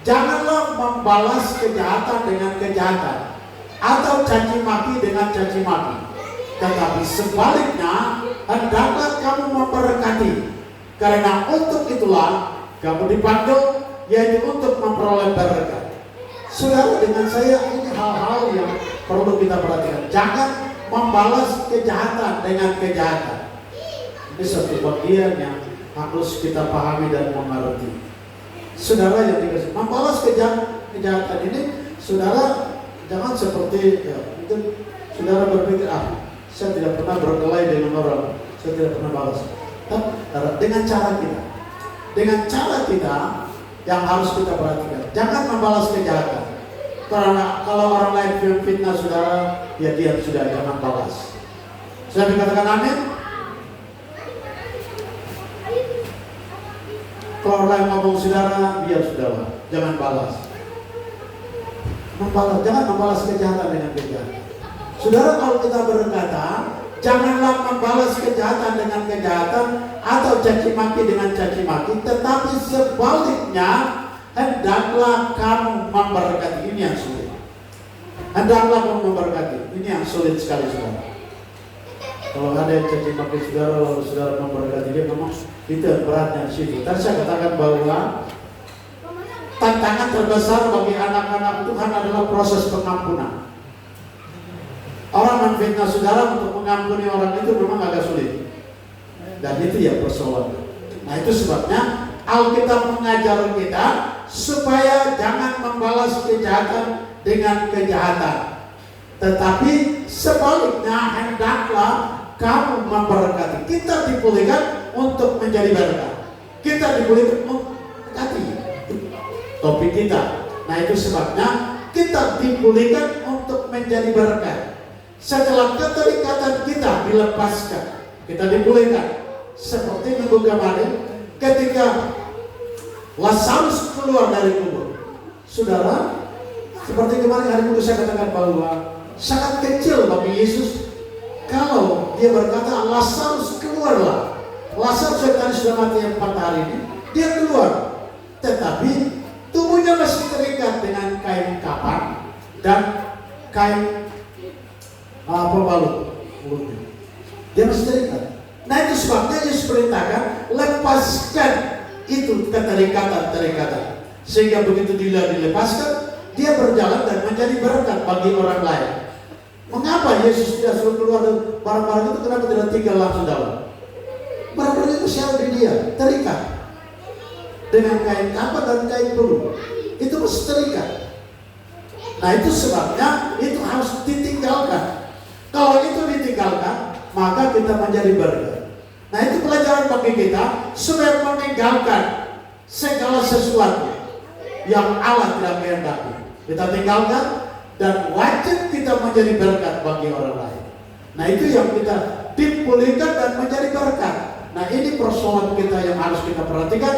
janganlah membalas kejahatan dengan kejahatan atau caci maki dengan caci maki, tetapi sebaliknya hendaklah kamu memberkati, karena untuk itulah kamu dipanggil, yaitu untuk memperoleh berkat. Saudara, dengan saya ini hal-hal yang perlu kita perhatikan. Jangan membalas kejahatan dengan kejahatan. Ini satu bagian yang harus kita pahami dan mengerti. Saudara yang dikasih, membalas kejahatan ini, saudara jangan seperti mungkin saudara berpikir, saya tidak pernah berkelahi dengan orang, saya tidak pernah balas. Tapi dengan cara kita yang harus kita perhatikan, jangan membalas kejahatan. Karena kalau orang lain fitnah saudara, ya dia sudah, jangan balas. Sudah dikatakan amin? Kalau orang lain ngomong saudara, biar saudara, jangan balas. Jangan membalas kejahatan dengan kejahatan. Saudara, kalau kita berkata, Janganlah membalas kejahatan dengan kejahatan atau caci maki dengan caci maki, tetapi sebaliknya hendaklah kamu memberkati. Ini yang sulit. Hendaklah kamu memberkati. Ini yang sulit sekali, saudara. Kalau ada yang caci maki saudara lalu saudara memberkati dia, memang itu beratnya di situ. Tadi saya katakan bahwa tantangan terbesar bagi anak-anak Tuhan adalah proses pengampunan. Orang menfitnah saudara, untuk mengampuni orang itu memang agak sulit. Dan itu ya persoalan. Nah, itu sebabnya Alkitab mengajar kita supaya jangan membalas kejahatan dengan kejahatan, tetapi sebaliknya hendaklah kamu memberkati. Kita dipulihkan untuk menjadi berkat. Kita dipulihkan memberkati. Topik kita. Nah, itu sebabnya kita dipulihkan untuk menjadi berkat. Setelah keterikatan kita dilepaskan, kita dipulihkan. Seperti minggu kemarin ketika Lazarus keluar dari kubur. Saudara, seperti kemarin hari Minggu saya katakan bahwa sangat kecil bagi Yesus kalau dia berkata Lazarus keluarlah. Lazarus yang tadi sudah mati 4 hari ini, dia keluar. Tetapi tubuhnya masih terikat dengan kain kapan dan kain balut. Dia masih terikat. Nah, itu sebabnya Yesus perintahkan lepaskan itu keterikatan. Sehingga begitu dia dilepaskan, dia berjalan dan menjadi berkat bagi orang lain. Mengapa Yesus tidak suruh keluar barang-barang itu? Kenapa tidak tinggal langsung dalam? Barang-barang itu siapa di dia? Terikat dengan kain kapan dan kain bulu. Itu mesti terikat. Nah, itu sebabnya itu harus ditinggalkan. Kalau itu ditinggalkan, maka kita menjadi berkat. Nah, itu pelajaran bagi kita supaya meninggalkan segala sesuatu yang Allah tidak kehendaki. Kita tinggalkan dan wajib kita menjadi berkat bagi orang lain. Nah, itu yang kita dipulihkan dan menjadi berkat. Nah, ini persoalan kita yang harus kita perhatikan.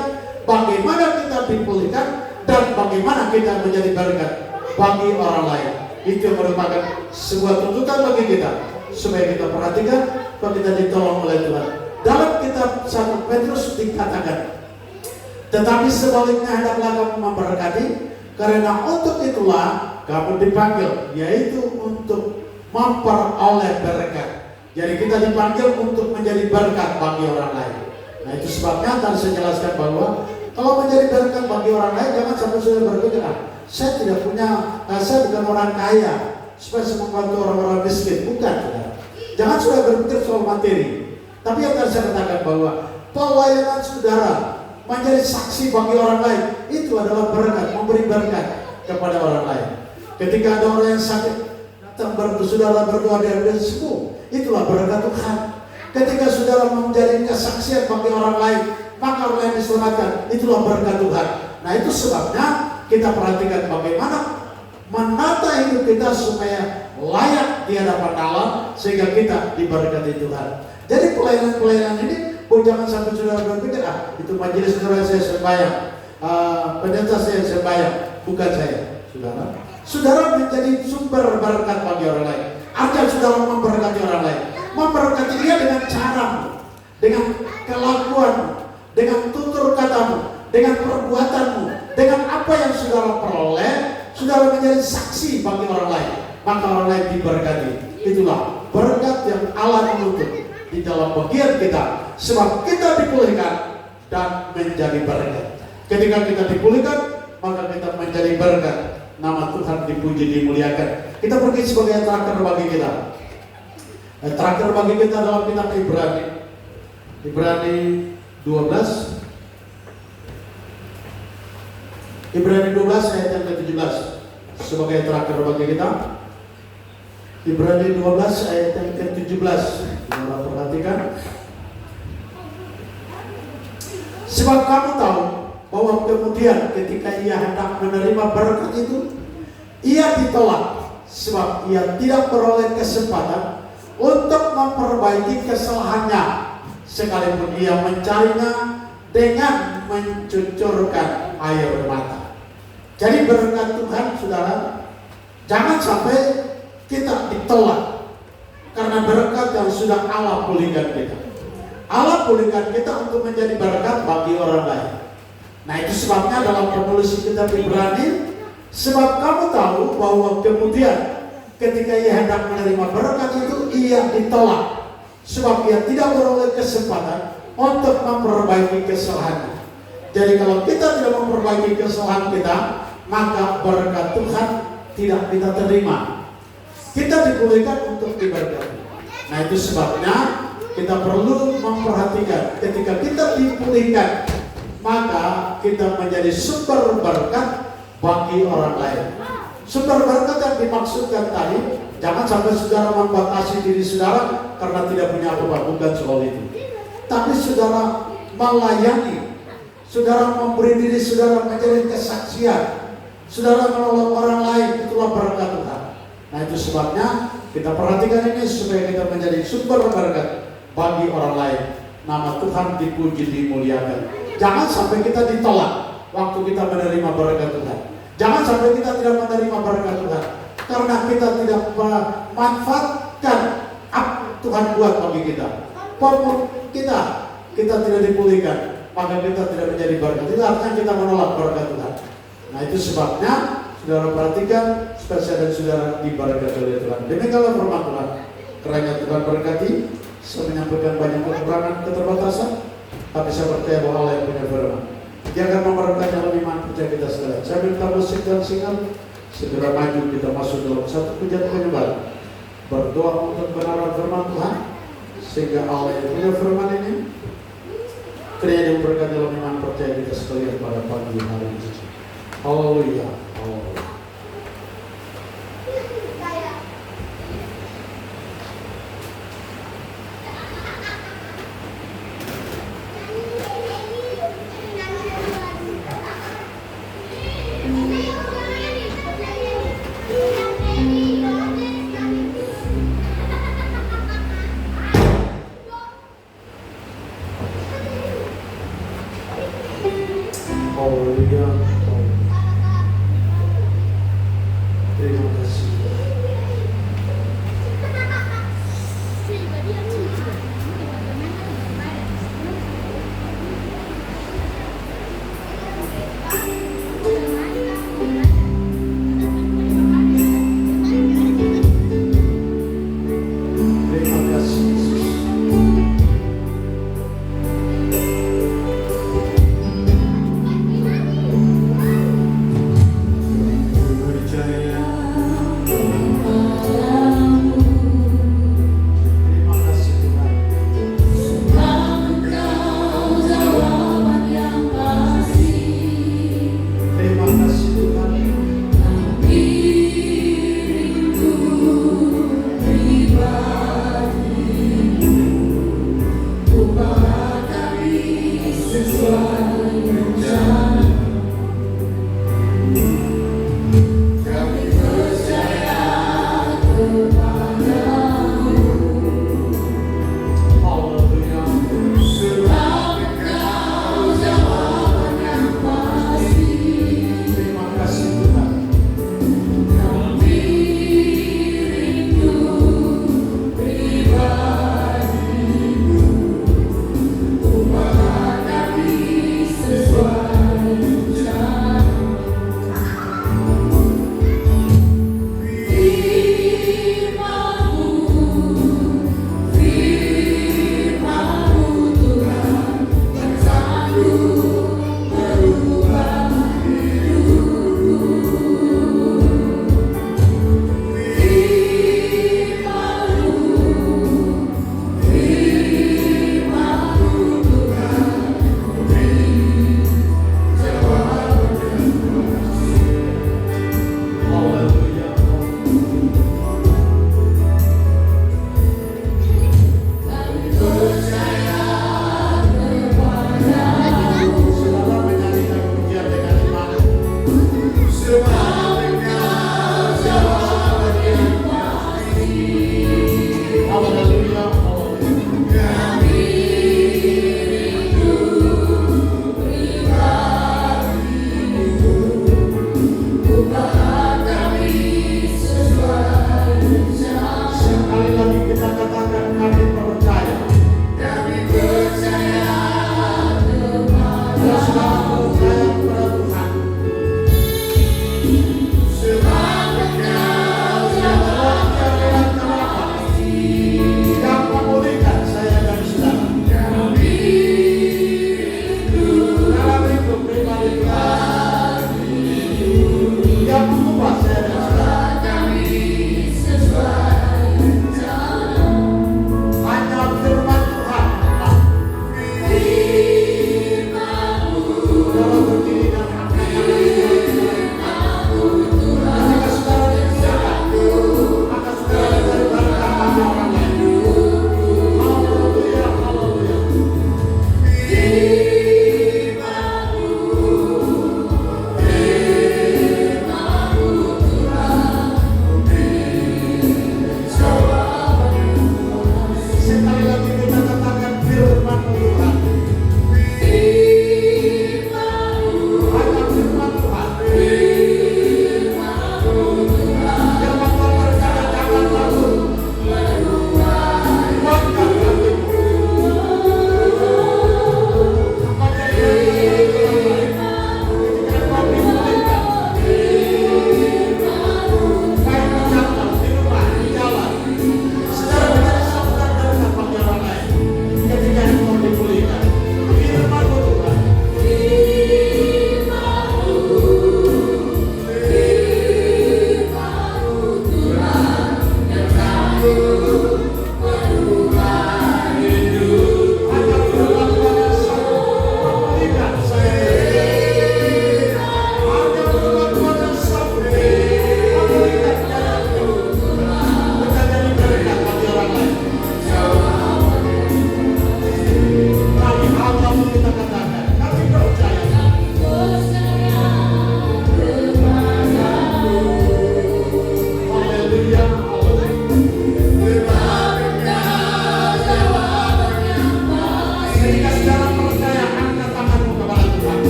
Bagaimana kita dipulihkan dan bagaimana kita menjadi berkat bagi orang lain. Itu merupakan sebuah tuntutan bagi kita supaya kita perhatikan bahwa kita ditolong oleh Tuhan. Dalam kitab 1 Petrus dikatakan, tetapi sebaliknya hendaklah kamu memberkati, karena untuk itulah kamu dipanggil, yaitu untuk memperoleh berkat. Jadi kita dipanggil untuk menjadi berkat bagi orang lain. Nah, itu sebabnya tadi saya jelaskan bahwa kalau menjadi berkat bagi orang lain, jangan sampai sudah berpikir, saya tidak punya, saya bukan orang kaya supaya saya membantu orang-orang miskin. Bukan, saudara. Jangan sudah berpikir soal materi. Tapi yang tadi saya katakan bahwa pelayanan saudara menjadi saksi bagi orang lain itu adalah berkat, memberi berkat kepada orang lain. Ketika ada orang yang sakit datang saudara berdoa dan dia sembuh, itulah berkat Tuhan. Ketika saudara menjadi kesaksian bagi orang lain, maka orang lain diselamatkan, itulah berkat Tuhan. Nah, itu sebabnya kita perhatikan bagaimana menata hidup kita supaya layak di hadapan Allah sehingga kita diberkati Tuhan. Jadi pelayanan-pelayanan ini jangan sampai saudara berpikir, itu majelis saudara saya sembahyang, pendeta saya sembahyang, bukan saya. Saudara menjadi sumber berkat bagi orang lain. Artinya saudara memberkati orang lain, memberkati dia dengan caramu, dengan kelakuanmu, dengan tutur katamu, dengan perbuatanmu, dengan apa yang saudara peroleh. Saudara menjadi saksi bagi orang lain, maka orang lain diberkati. Itulah berkat yang Allah menuntut di dalam bagian kita, sebab kita dipulihkan dan menjadi berkat. Ketika kita dipulihkan, maka kita menjadi berkat. Nama Tuhan dipuji, dimuliakan. Kita pergi sebagai yang terakhir bagi kita. Yang terakhir bagi kita dalam kitab Ibrani. Ibrani 12. Ibrani 12 ayat yang ke-17. Sebagai yang terakhir bagi kita. Ibrani 12 ayat yang ke-17. Kita perhatikan. Sebab kamu tahu bahwa kemudian ketika ia hendak menerima berkat itu, ia ditolak sebab ia tidak beroleh kesempatan untuk memperbaiki kesalahannya, sekalipun ia mencarinya dengan mencucurkan air mata. Jadi berkat Tuhan, saudara, jangan sampai kita ditolak, karena berkat yang sudah Allah pulihkan kita. Allah pulihkan kita untuk menjadi berkat bagi orang lain. Nah, itu sebabnya dalam penulis kitab Ibrani, sebab kamu tahu bahwa kemudian ketika ia hendak menerima berkat itu, ia ditolak, sebab ia tidak beroleh kesempatan untuk memperbaiki kesalahannya. Jadi kalau kita tidak memperbaiki kesalahan kita, maka berkat Tuhan tidak kita terima. Kita dipulihkan untuk diberkati. Nah, itu sebabnya kita perlu memperhatikan ketika kita dipulihkan, maka kita menjadi sumber berkat bagi orang lain. Sumber berkat yang dimaksudkan tadi, jangan sampai saudara membatasi diri saudara karena tidak punya apa-apa, bukan soal itu. Tapi saudara melayani, saudara memberi diri saudara menjadi kesaksian, saudara menolong orang lain, itulah berkat Tuhan. Nah, itu sebabnya kita perhatikan ini supaya kita menjadi sumber berkat bagi orang lain. Nama Tuhan dipuji, dimuliakan. Jangan sampai kita ditolak waktu kita menerima berkat Tuhan. Jangan sampai kita tidak menerima berkat Tuhan karena kita tidak memanfaatkan apa Tuhan buat bagi kita. Walaupun kita tidak dipulihkan, maka kita tidak menjadi berkat. Itu artinya kita menolak berkat Tuhan. Nah, itu sebabnya saudara perhatikan supaya saya dan saudara diberkati oleh Tuhan. Demikianlah firman Tuhan. Kiranya Tuhan berkati. Saya menyampaikan banyak kekurangan, keterbatasan, tapi saya percaya bahwa Allah yang punya firman. Dia akan memberkati dalam iman percaya kita sekalian. Saya minta musik dan singal segera maju kita masuk dalam satu pujian penyembahan. Berdoa untuk kebenaran firman Tuhan sehingga Allah yang punya firman ini kiranya memberkati dalam iman percaya kita sekalian pada pagi hari ini. Haleluya. Haleluya. Haleluya.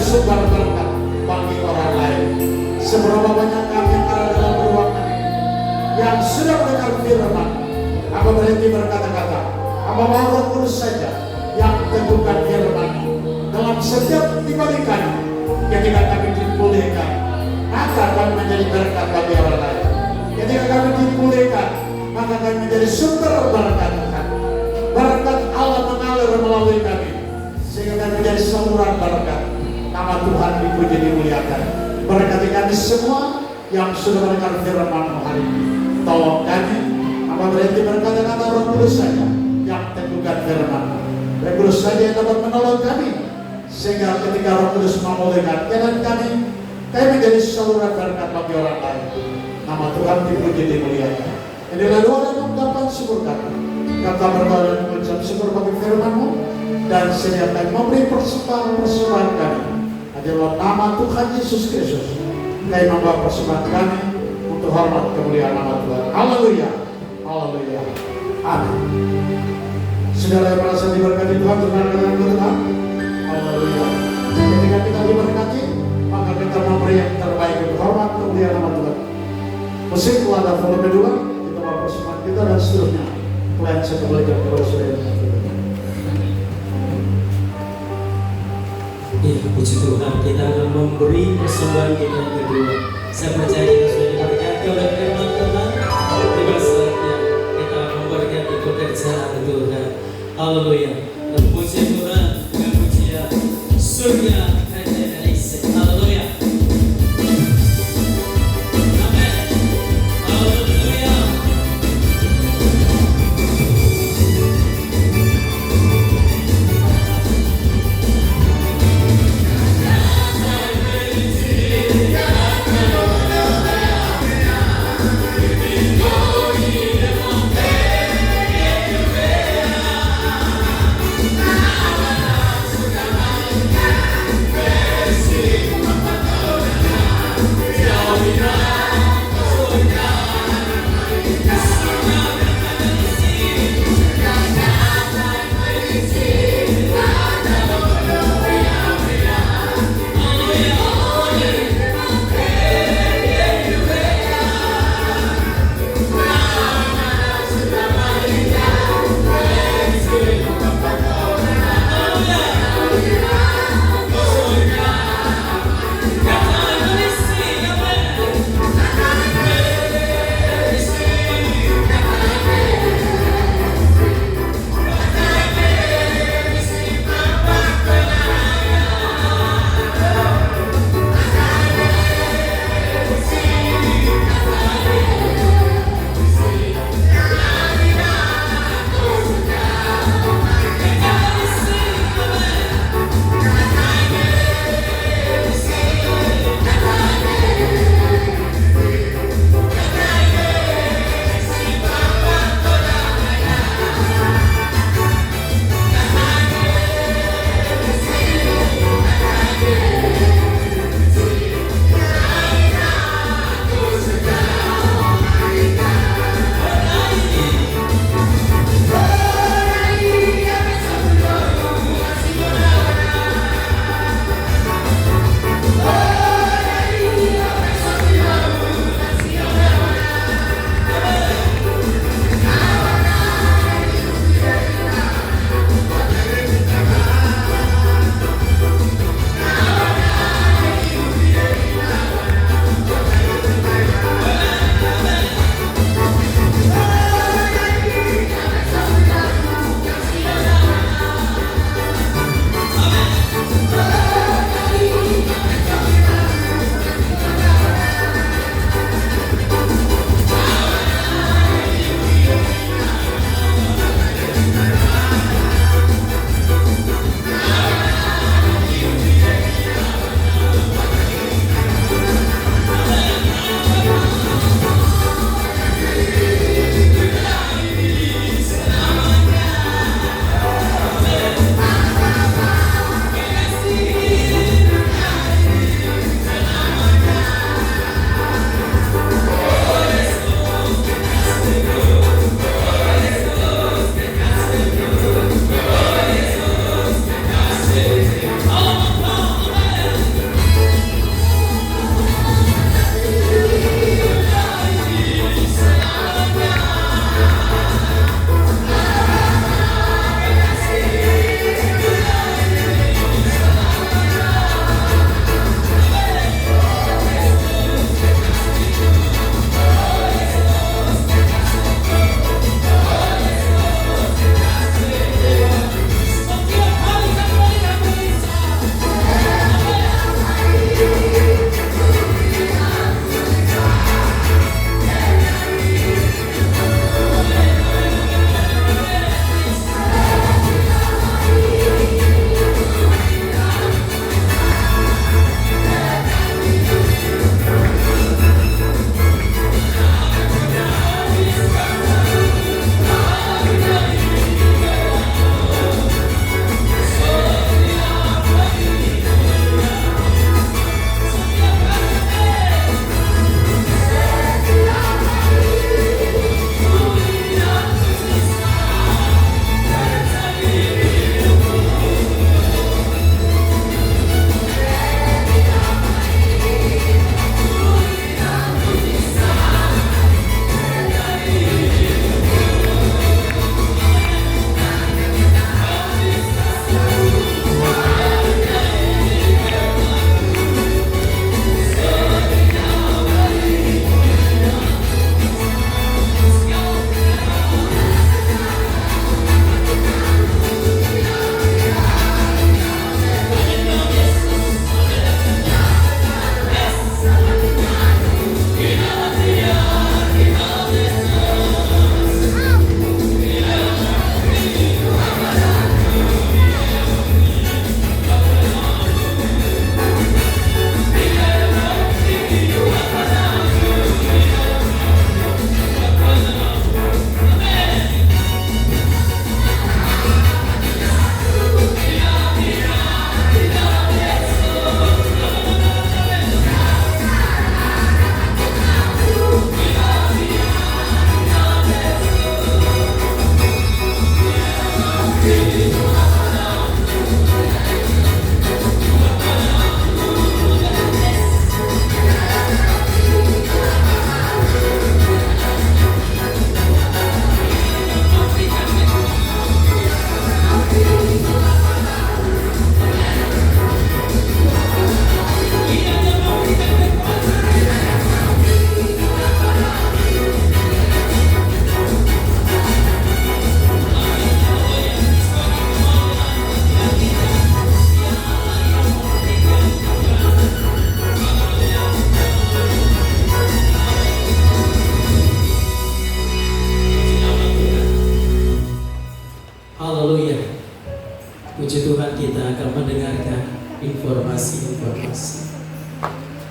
sumber berkat bagi orang lain. Seberapa banyak kami yang ada dalam ruangan ini yang sudah mendengar firman, apa berhenti berkata-kata, apa mau Roh Kudus saja yang teguhkan firman dalam setiap ibadah kami. Ketika kami dipulihkan, maka kami menjadi berkat bagi orang lain. Ketika kami dipulihkan, maka kami menjadi sumber berkat Tuhan. Berkat Allah mengalir melalui kami, sehingga kami menjadi saluran berkat. Nama Tuhan dipuji dimuliakan. Berkati kami semua yang sudah mendengar firman hari ini. Tolong kami, apa berhenti berkata-kata, Roh Kudus saja yang teguhkan firman. Roh Kudus saja yang dapat menolong kami, sehingga ketika Roh Kudus memulihkan jalan kami menjadi saluran berkat bagi orang lain. Nama Tuhan dipuji dimuliakan. Inilah doa dan ungkapan syukur kami. Kata berdoa dan mengucap syukur bagi firman-Mu, dan sediakan memberi persembahan kami adalah nama Tuhan Yesus Kristus. Kami membawa persembahan kami untuk hormat kemuliaan nama Tuhan. Haleluya, haleluya, amin. Saudara yang merasa diberkati Tuhan, dengarkan Tuhan. Haleluya. Ketika kita diberkati, maka kita memberi yang terbaik untuk hormat kemuliaan nama Tuhan. Musik ada volume 2, kita bawa persembahan kita dan seterusnya. Kalian saya kembalikan kepada saudara. Ya, puji Tuhan, kita akan memberi persembahan kita yang kedua. Saya percaya kita sudah diberkati oleh firman Tuhan. Tiba saatnya kita memberkati pekerjaan Tuhan. Haleluya. Dan puji Tuhan dengan pujian surga kerajaan Indonesia. Haleluya. Amin. Haleluya.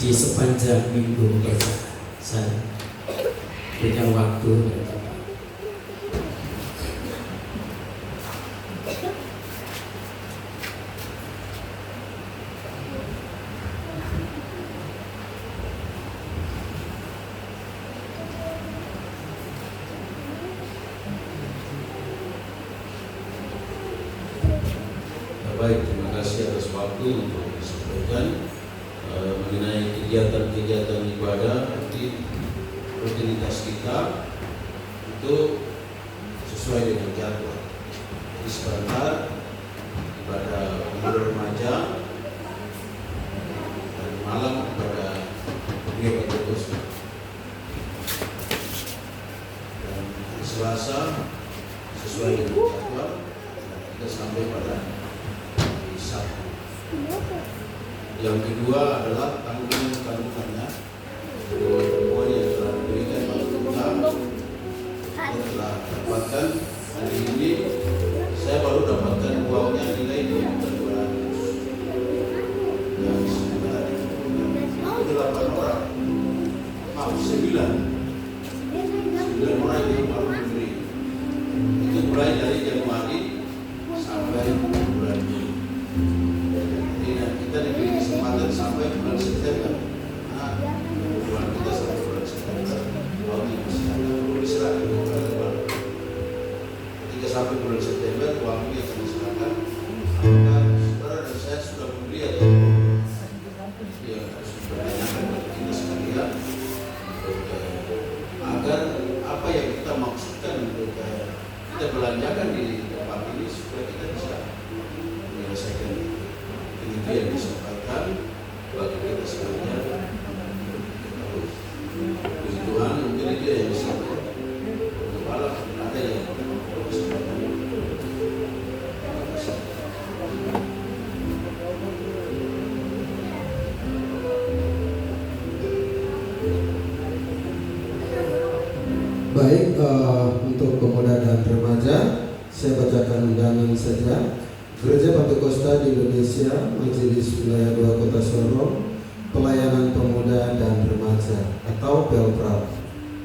di sepanjang minggu berjalan. Saya berikan waktu ya Bapak. Baik, terima kasih atas waktu untuk disampaikan mengenai kegiatan-kegiatan ibadah di rutinitas kita itu sesuai dengan jadwal. Jadi sebentar ibadah pemuda remaja dan malam kepada Gereja Pentekosta. Dan hari Selasa sesuai dengan jadwal kita sampai pada Sabtu. Yang kedua adalah tanggungan-tanggungannya perempuan yang telah diberikan oleh kita. Saya telah dapatkan hari ini, saya baru dapatkan uangnya nilai 2.200 dan 8 orang, 9 orang yang baru diberi. Itu mulai dari Januari sampai bulan Juli. Kita diberi kesempatan sampai bulan September. Nah, bulan kita sampai bulan September, uangnya masih ada, perlu diserahkan kepada baru. Ketika sampai bulan September, uangnya akan diserahkan. Apakah saudara dan saya sudah membeli atau belum? Ya, harus dipertanyakan kepada kita sekalian agar apa yang kita maksudkan untuk kita belanjakan di tempat ini supaya kita bisa menyelesaikan itu yang disampaikan bagi kita sekalian. Puji Tuhan, mungkin itu yang bisa kepala ada yang disampaikan. Terima kasih. Baik, untuk pemuda dan remaja, saya bacakan undangan saja. Gereja Pentekosta di Indonesia, Majelis Wilayah 2 Kota Sorong, Pelayanan Pemuda dan Remaja atau Pelprap.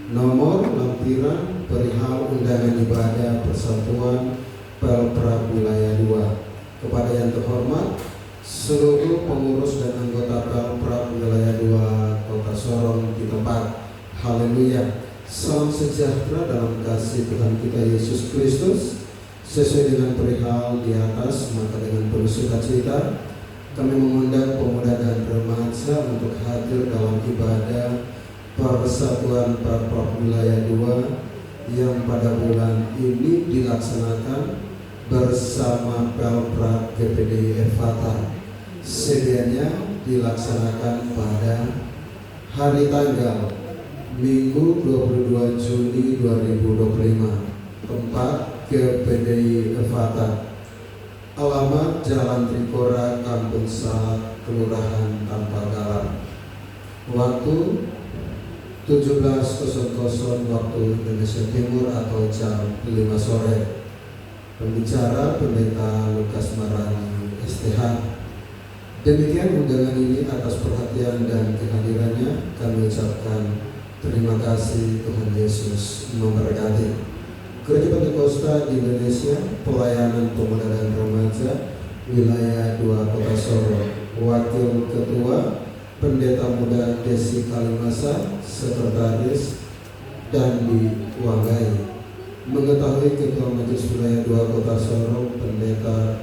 Nomor lampiran perihal undangan ibadah Persatuan Pelprap Wilayah 2. Kepada yang terhormat, seluruh pengurus dan anggota Pelprap Wilayah 2 Kota Sorong di tempat. Haleluya. Salam sejahtera dalam kasih Tuhan kita Yesus Kristus. Sesuai dengan perihal di atas, maka dengan penuh sukacita kami mengundang pemuda dan remaja untuk hadir dalam ibadah Persatuan Pelprap Wilayah 2 yang pada bulan ini dilaksanakan bersama Pelprap GPDI Efata. Sedianya dilaksanakan pada hari tanggal Minggu 22 Juni 2025. Tempat GPDI Efata, alamat Jalan Trikora, Kampung Salat, Kelurahan Tanpa Galang. Waktu 17.00 waktu Indonesia Timur atau jam 5 sore. Pembicara Pendeta Lukas Marani STH. Demikian undangan ini, atas perhatian dan kehadirannya kami ucapkan terima kasih. Tuhan Yesus memberkati. Gereja Pentekosta di Indonesia, Pelayanan Pemuda dan Remaja Wilayah 2 Kota Sorong. Wakil Ketua Pendeta Muda Desi Kalimasa, Sekretaris Dandi Wanggai. Mengetahui Ketua Majelis Wilayah 2 Kota Sorong Pendeta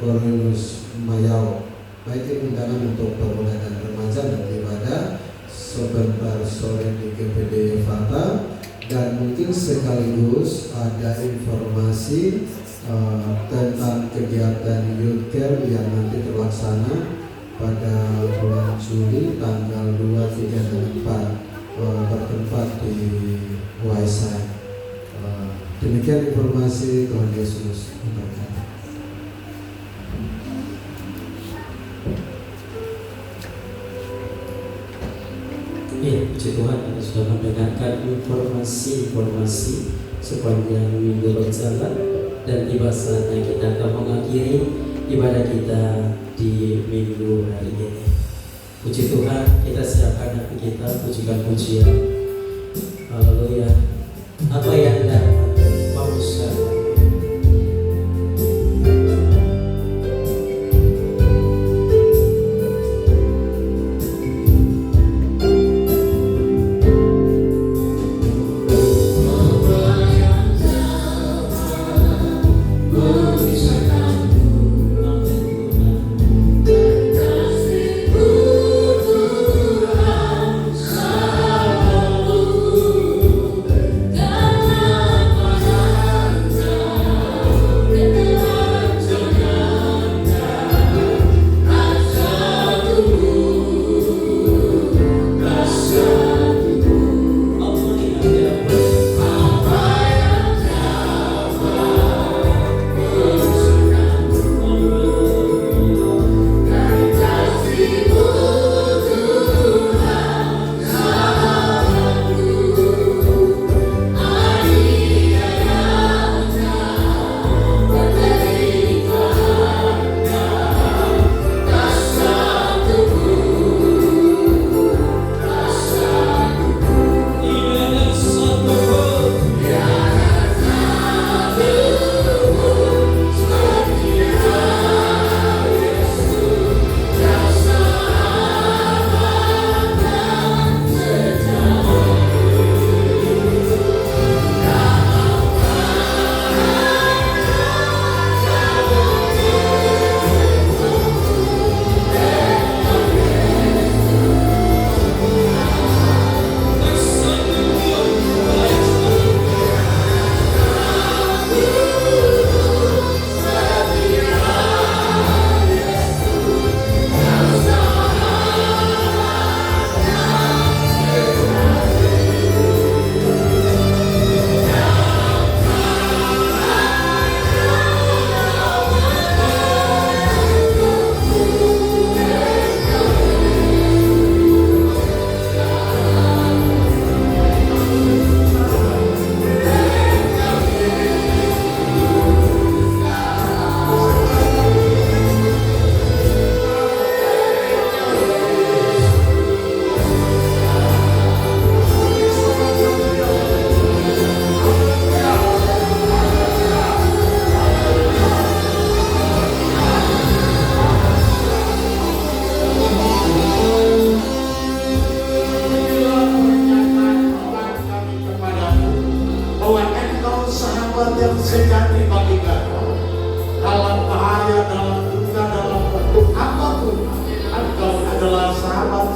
Cornelius Mayau. Baik, undangan untuk pemuda dan remaja nanti pada sebentar sore di GPDI Efata. Dan mungkin sekaligus ada informasi tentang kegiatan Youth Care yang nanti terlaksana pada bulan Juli tanggal 2, 3, dan 4 bertempat di Waisai. Demikian informasi. Tuhan Yesus memberkati. Ya, puji Tuhan, kita sudah mendengarkan informasi sepanjang minggu berjalan, dan tiba saatnya kita akan mengakhiri ibadah kita di minggu hari ini. Puji Tuhan, kita siapkan hati kita, pujikan pujian. Haleluya. Apa yang dapat memuaskan?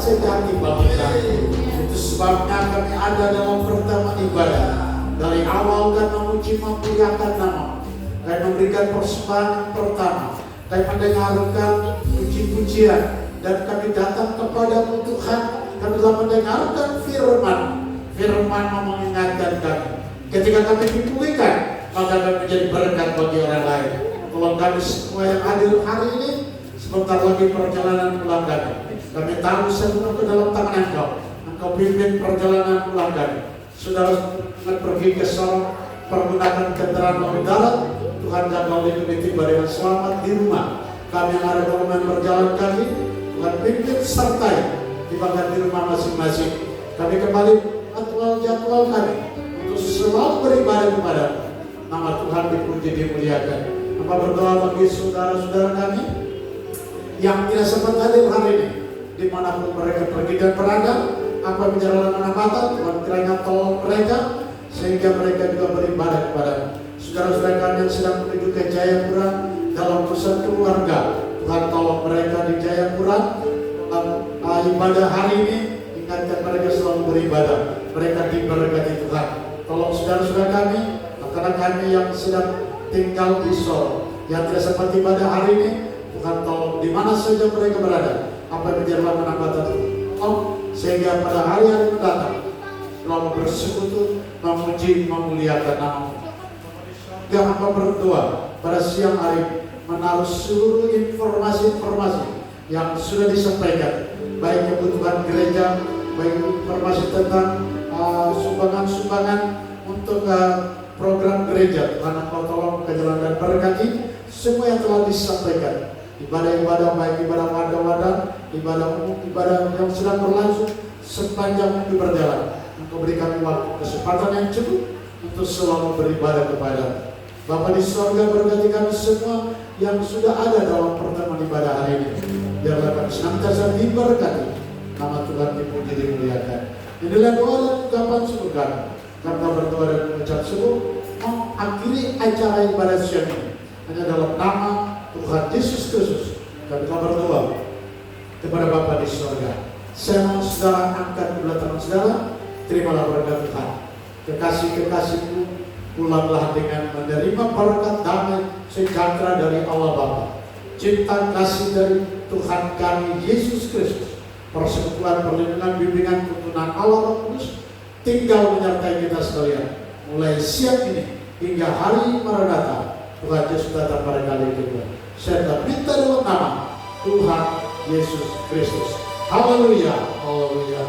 sejati bagi kami. Itu sebabnya kami ada dalam pertama ibadah. Dari awal dan memuji memuliakan nama, dan memberikan persembahan yang pertama, dan mendengarkan puji-pujian, dan kami datang kepadamu Tuhan. Kami telah mendengarkan firman. Firman mengingatkan kami. Ketika kami dipulihkan, maka kami menjadi berkat bagi orang lain. Tolong kami semua yang hadir hari ini, sebentar lagi perjalanan pulang kami. Kami tahu semua ke dalam tangan Engkau. Engkau pimpin perjalanan pulang kami. Saudara pergi ke Sorong, pergunakan kendaraan laut darat. Tuhan jaga kami tiba dengan selamat di rumah. Kami yang ada dalam berjalan kami, Tuhan pimpin sertai tibakan di rumah masing-masing. Kami kembali jadwal kami untuk selalu beribadah kepada nama Tuhan dipuji dimuliakan. Apa berdoa bagi saudara-saudara kami yang tidak sempat hadir hari ini, dimanapun mereka pergi dan berada, apa perjalanan hambatan, Tuhan kiranya tolong mereka sehingga mereka juga beribadah kepada saudara-saudara kami yang sedang menuju ke Jayapura dalam urusan keluarga. Tuhan tolong mereka di Jayapura dalam ibadah hari ini, ingatkan mereka selalu beribadah, mereka diberkati Tuhan. Tolong saudara-saudara kami, anak-anak kami yang sedang tinggal di Solo, yang tidak sempat ibadah hari ini, Tuhan tolong di mana saja mereka berada, apa yang menjadi hambatan, sehingga pada hari-hari mendatang selalu bersekutu, memuji, memuliakan nama-Mu. Yang hamba berdoa pada siang hari menaruh seluruh informasi-informasi yang sudah disampaikan, baik kebutuhan gereja, baik informasi tentang sumbangan-sumbangan untuk program gereja. Tuhan Engkau tolong ke jalan dan berkati semua yang telah disampaikan. ibadah-ibadah baik ibadah wadah-wadah, ibadah umum, ibadah yang sedang berlangsung sepanjang minggu berjalan. Engkau berikan waktu kesempatan yang cukup untuk selalu beribadah kepada Bapa di surga. Berkati kami semua yang sudah ada dalam pertemuan ibadah hari ini. Biarlah kami senantiasa diberkati, nama Tuhan dipuji dimuliakan. Inilah doa dan ucapan syukur kami. Kami berdoa dan mengucap syukur mengakhiri acara ibadah siang ini hanya dalam nama Tuhan Yesus Kristus. Kami berdoa kepada Bapa di surga. Saya mau saudara angkat kedua tangan saudara, terimalah berkat Tuhan. Kekasih-kekasihku, pulanglah dengan menerima berkat damai sejahtera dari Allah Bapa, cinta kasih dari Tuhan kami Yesus Kristus, persekutuan perlindungan bimbingan tuntunan Allah Roh Kudus tinggal menyertai kita sekalian mulai siang ini hingga hari Maranatha. Tuhan Yesus datang pada kali kedua. Saya minta dalam nama Tuhan Yesus Kristus. Haleluya, haleluya.